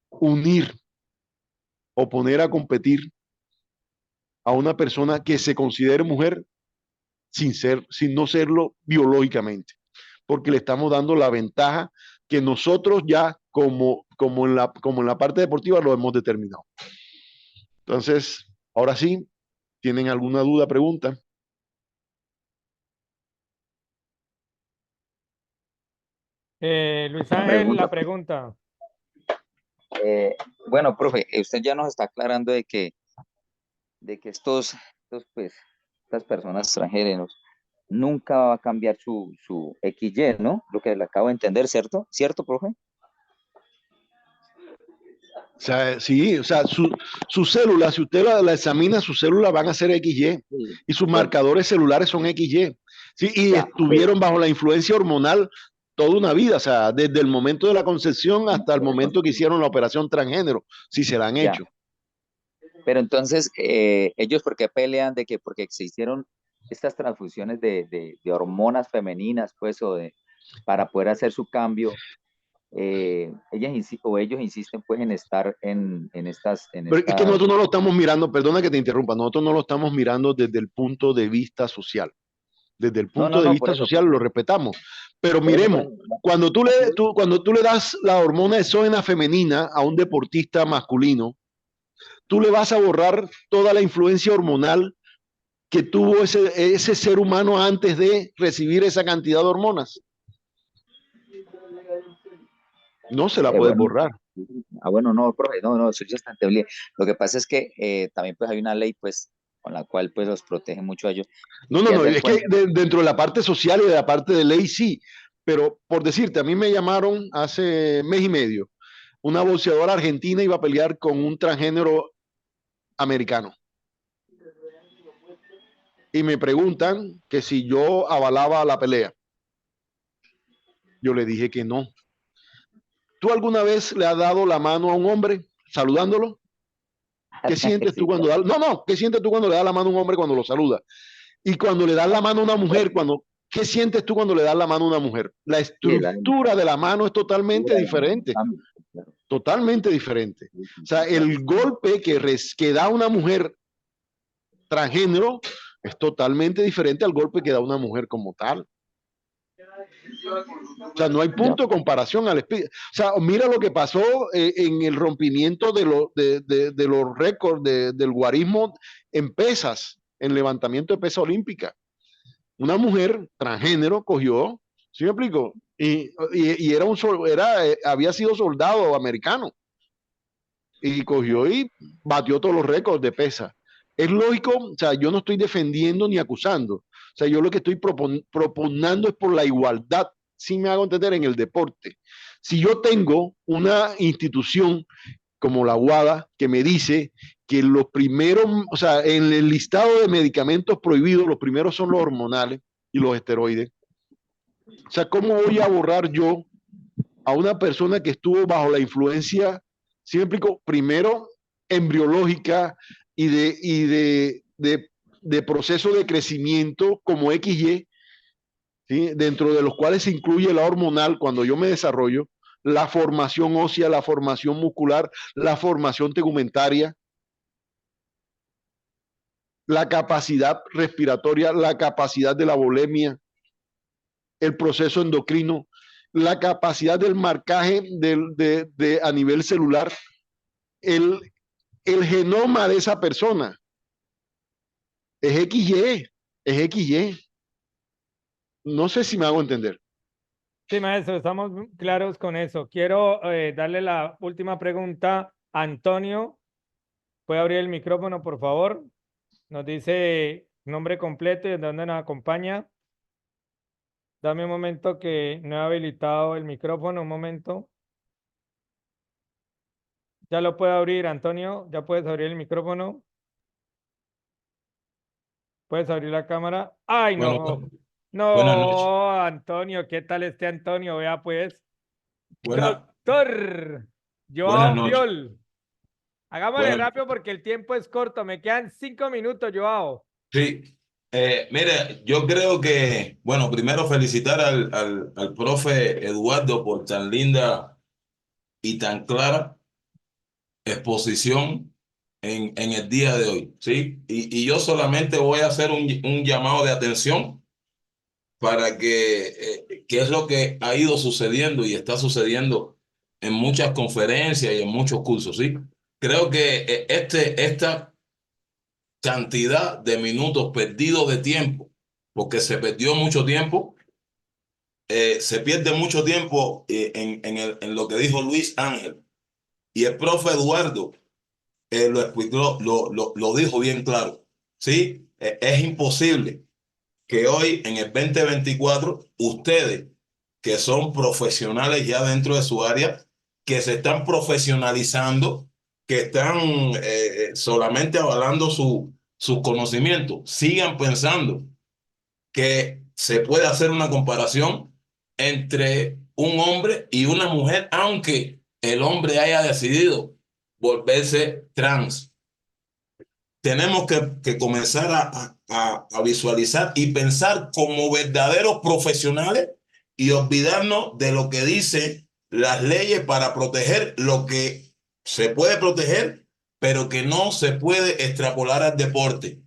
unir o poner a competir a una persona que se considere mujer sin no serlo biológicamente, porque le estamos dando la ventaja que nosotros ya como en la parte deportiva lo hemos determinado. Entonces, ahora sí, ¿tienen alguna duda, pregunta? Luis Ángel, la pregunta. Bueno, profe, usted ya nos está aclarando de que estas personas transgéneros nunca va a cambiar su XY, ¿no? Lo que le acabo de entender, ¿cierto? ¿Cierto, profe? O sea, sí, o sea, su célula, si usted la examina, sus células van a ser XY y sus marcadores celulares son XY. Sí, y estuvieron bajo la influencia hormonal toda una vida, o sea, desde el momento de la concepción hasta el momento que hicieron la operación transgénero, si se la han hecho. Pero entonces, ellos, ¿por qué pelean de que porque existieron estas transfusiones de hormonas femeninas, pues, para poder hacer su cambio? Ellos insisten pues en estar en estas... Pero es que nosotros no lo estamos mirando, perdona que te interrumpa, nosotros no lo estamos mirando desde el punto de vista social. Desde el punto de vista social lo respetamos. Pero miremos, cuando tú le das la hormona exógena femenina a un deportista masculino, tú le vas a borrar toda la influencia hormonal que tuvo ese ser humano antes de recibir esa cantidad de hormonas. No se la puedes borrar. Bueno, no, profe, no, eso ya está entendible. Lo que pasa es que también pues hay una ley pues con la cual pues los protege mucho a ellos. No, es que dentro de la parte social y de la parte de ley sí, pero por decirte, a mí me llamaron hace mes y medio, una boxeadora argentina iba a pelear con un transgénero americano. Y me preguntan que si yo avalaba la pelea. Yo le dije que no. ¿Tú alguna vez le has dado la mano a un hombre saludándolo? ¿Qué sientes tú cuando ¿qué sientes tú cuando le das la mano a un hombre cuando lo saluda? Y cuando le das la mano a una mujer, ¿qué sientes tú cuando le das la mano a una mujer? La estructura de la mano es totalmente diferente. Totalmente diferente. O sea, el golpe que da una mujer transgénero es totalmente diferente al golpe que da una mujer como tal. O sea, no hay punto de comparación al speed. O sea, mira lo que pasó en el rompimiento de los récords del guarismo en pesas, en levantamiento de pesa olímpica. Una mujer transgénero cogió, ¿sí me explico? Y había sido soldado americano y cogió y batió todos los récords de pesa. Es lógico, o sea, yo no estoy defendiendo ni acusando. O sea, yo lo que estoy propugnando es por la igualdad, si me hago entender, en el deporte. Si yo tengo una institución como la UADA que me dice que los primeros, o sea, en el listado de medicamentos prohibidos, los primeros son los hormonales y los esteroides. O sea, ¿cómo voy a borrar yo a una persona que estuvo bajo la influencia, si me explico, primero embriológica y de proceso de crecimiento como XY, ¿sí? Dentro de los cuales se incluye la hormonal cuando yo me desarrollo, la formación ósea, la formación muscular, la formación tegumentaria, la capacidad respiratoria, la capacidad de la volemia, el proceso endocrino, la capacidad del marcaje a nivel celular, el genoma de esa persona. Es XY, es XY. No sé si me hago entender. Sí, maestro, estamos claros con eso. Quiero darle la última pregunta a Antonio. ¿Puede abrir el micrófono, por favor? Nos dice nombre completo y de dónde nos acompaña. Dame un momento que no he habilitado el micrófono, un momento. Ya lo puedo abrir, Antonio. Ya puedes abrir el micrófono. Puedes abrir la cámara. ¡Ay, no! Buenas noches. No, Antonio, ¿qué tal este Antonio? Vea pues. Buenas Doctor Joao noches. Fiol. Hagámosle Buenas- rápido porque el tiempo es corto. Me quedan 5 minutos, Joao. Sí, mire, yo creo que, bueno, primero felicitar al profe Eduardo por tan linda y tan clara exposición en el día de hoy, ¿sí? Y yo solamente voy a hacer un llamado de atención para qué es lo que ha ido sucediendo y está sucediendo en muchas conferencias y en muchos cursos, ¿sí? Creo que esta cantidad de minutos perdidos de tiempo, porque se perdió mucho tiempo, se pierde mucho tiempo en lo que dijo Luis Ángel. Y el profe Eduardo lo explicó, lo dijo bien claro. ¿Sí? Es imposible que hoy, en el 2024, ustedes, que son profesionales ya dentro de su área, que se están profesionalizando, que están solamente avalando sus conocimientos, sigan pensando que se puede hacer una comparación entre un hombre y una mujer, aunque el hombre haya decidido volverse trans. Tenemos que comenzar a visualizar y pensar como verdaderos profesionales y olvidarnos de lo que dicen las leyes para proteger lo que se puede proteger, pero que no se puede extrapolar al deporte.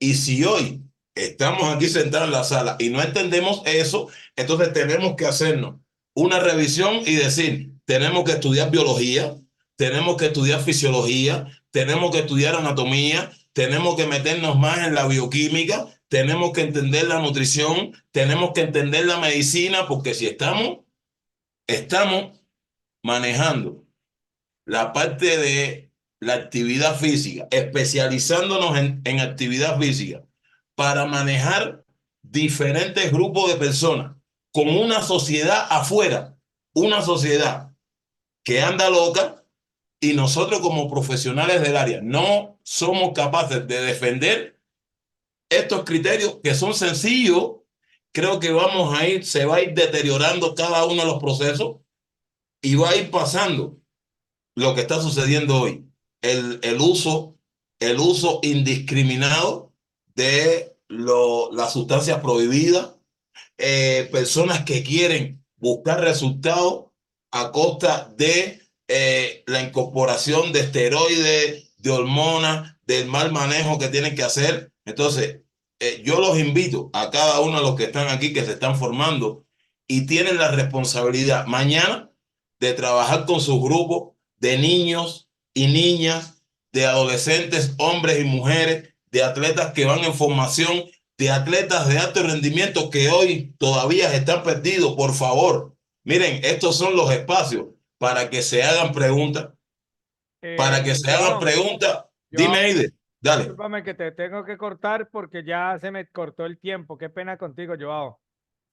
Y si hoy estamos aquí sentados en la sala y no entendemos eso, entonces tenemos que hacernos una revisión y decir, tenemos que estudiar biología, tenemos que estudiar fisiología, tenemos que estudiar anatomía, tenemos que meternos más en la bioquímica, tenemos que entender la nutrición, tenemos que entender la medicina, porque si estamos manejando la parte de la actividad física, especializándonos en actividad física para manejar diferentes grupos de personas con una sociedad afuera, una sociedad que anda loca, y nosotros como profesionales del área no somos capaces de defender estos criterios que son sencillos. Creo que se va a ir deteriorando cada uno de los procesos y va a ir pasando lo que está sucediendo hoy, el uso indiscriminado de las sustancias prohibidas, personas que quieren buscar resultados a costa de la incorporación de esteroides, de hormonas, del mal manejo que tienen que hacer. Entonces, yo los invito a cada uno de los que están aquí, que se están formando y tienen la responsabilidad mañana de trabajar con sus grupos de niños y niñas, de adolescentes, hombres y mujeres, de atletas que van en formación, de atletas de alto rendimiento que hoy todavía están perdidos. Por favor, miren, estos son los espacios para que se hagan preguntas, para que se hagan preguntas. Dime, Eide, dale. Discúlpame que te tengo que cortar porque ya se me cortó el tiempo. Qué pena contigo, Joao.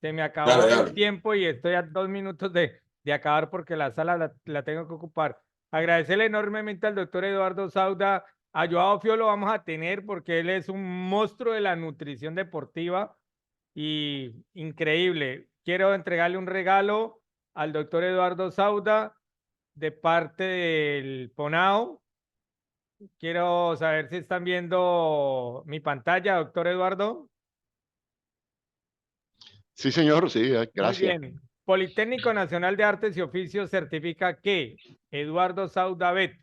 Se me acabó el tiempo y estoy a 2 minutos de acabar porque la sala la tengo que ocupar. Agradecerle enormemente al doctor Eduardo Sauda. A Joao Fio lo vamos a tener porque él es un monstruo de la nutrición deportiva y increíble. Quiero entregarle un regalo al doctor Eduardo Sauda de parte del PONAO. Quiero saber si están viendo mi pantalla, doctor Eduardo. Sí, señor, sí, gracias. Muy bien. Politécnico Nacional de Artes y Oficios certifica que Eduardo Sauda Bet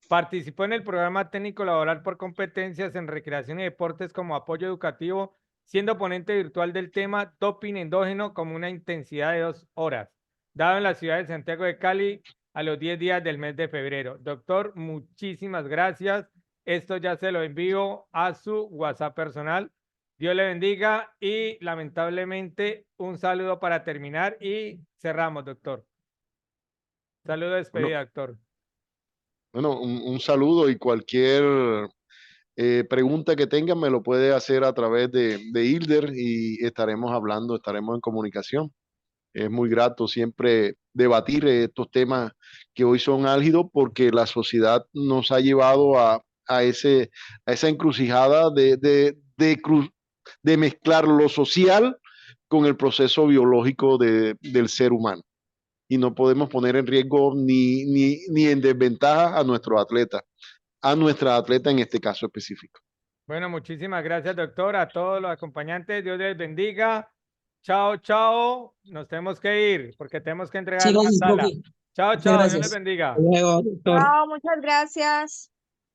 participó en el programa técnico laboral por competencias en recreación y deportes como apoyo educativo, siendo ponente virtual del tema doping endógeno como una intensidad de 2 horas, dado en la ciudad de Santiago de Cali a los 10 días del mes de febrero. Doctor, muchísimas gracias. Esto ya se lo envío a su WhatsApp personal. Dios le bendiga y lamentablemente un saludo para terminar y cerramos, doctor. Saludo de despedida, doctor. Bueno, un saludo y cualquier pregunta que tengan me lo puede hacer a través de Hilder y estaremos hablando, estaremos en comunicación. Es muy grato siempre debatir estos temas que hoy son álgidos porque la sociedad nos ha llevado a esa encrucijada de mezclar lo social con el proceso biológico del ser humano. Y no podemos poner en riesgo ni en desventaja a nuestros atletas, a nuestra atleta en este caso específico. Bueno, muchísimas gracias, doctor, a todos los acompañantes. Dios les bendiga. Chao, chao. Nos tenemos que ir porque tenemos que entregar la sala. Chao, chao. Dios les bendiga. Hasta luego, doctor. Chao, muchas gracias.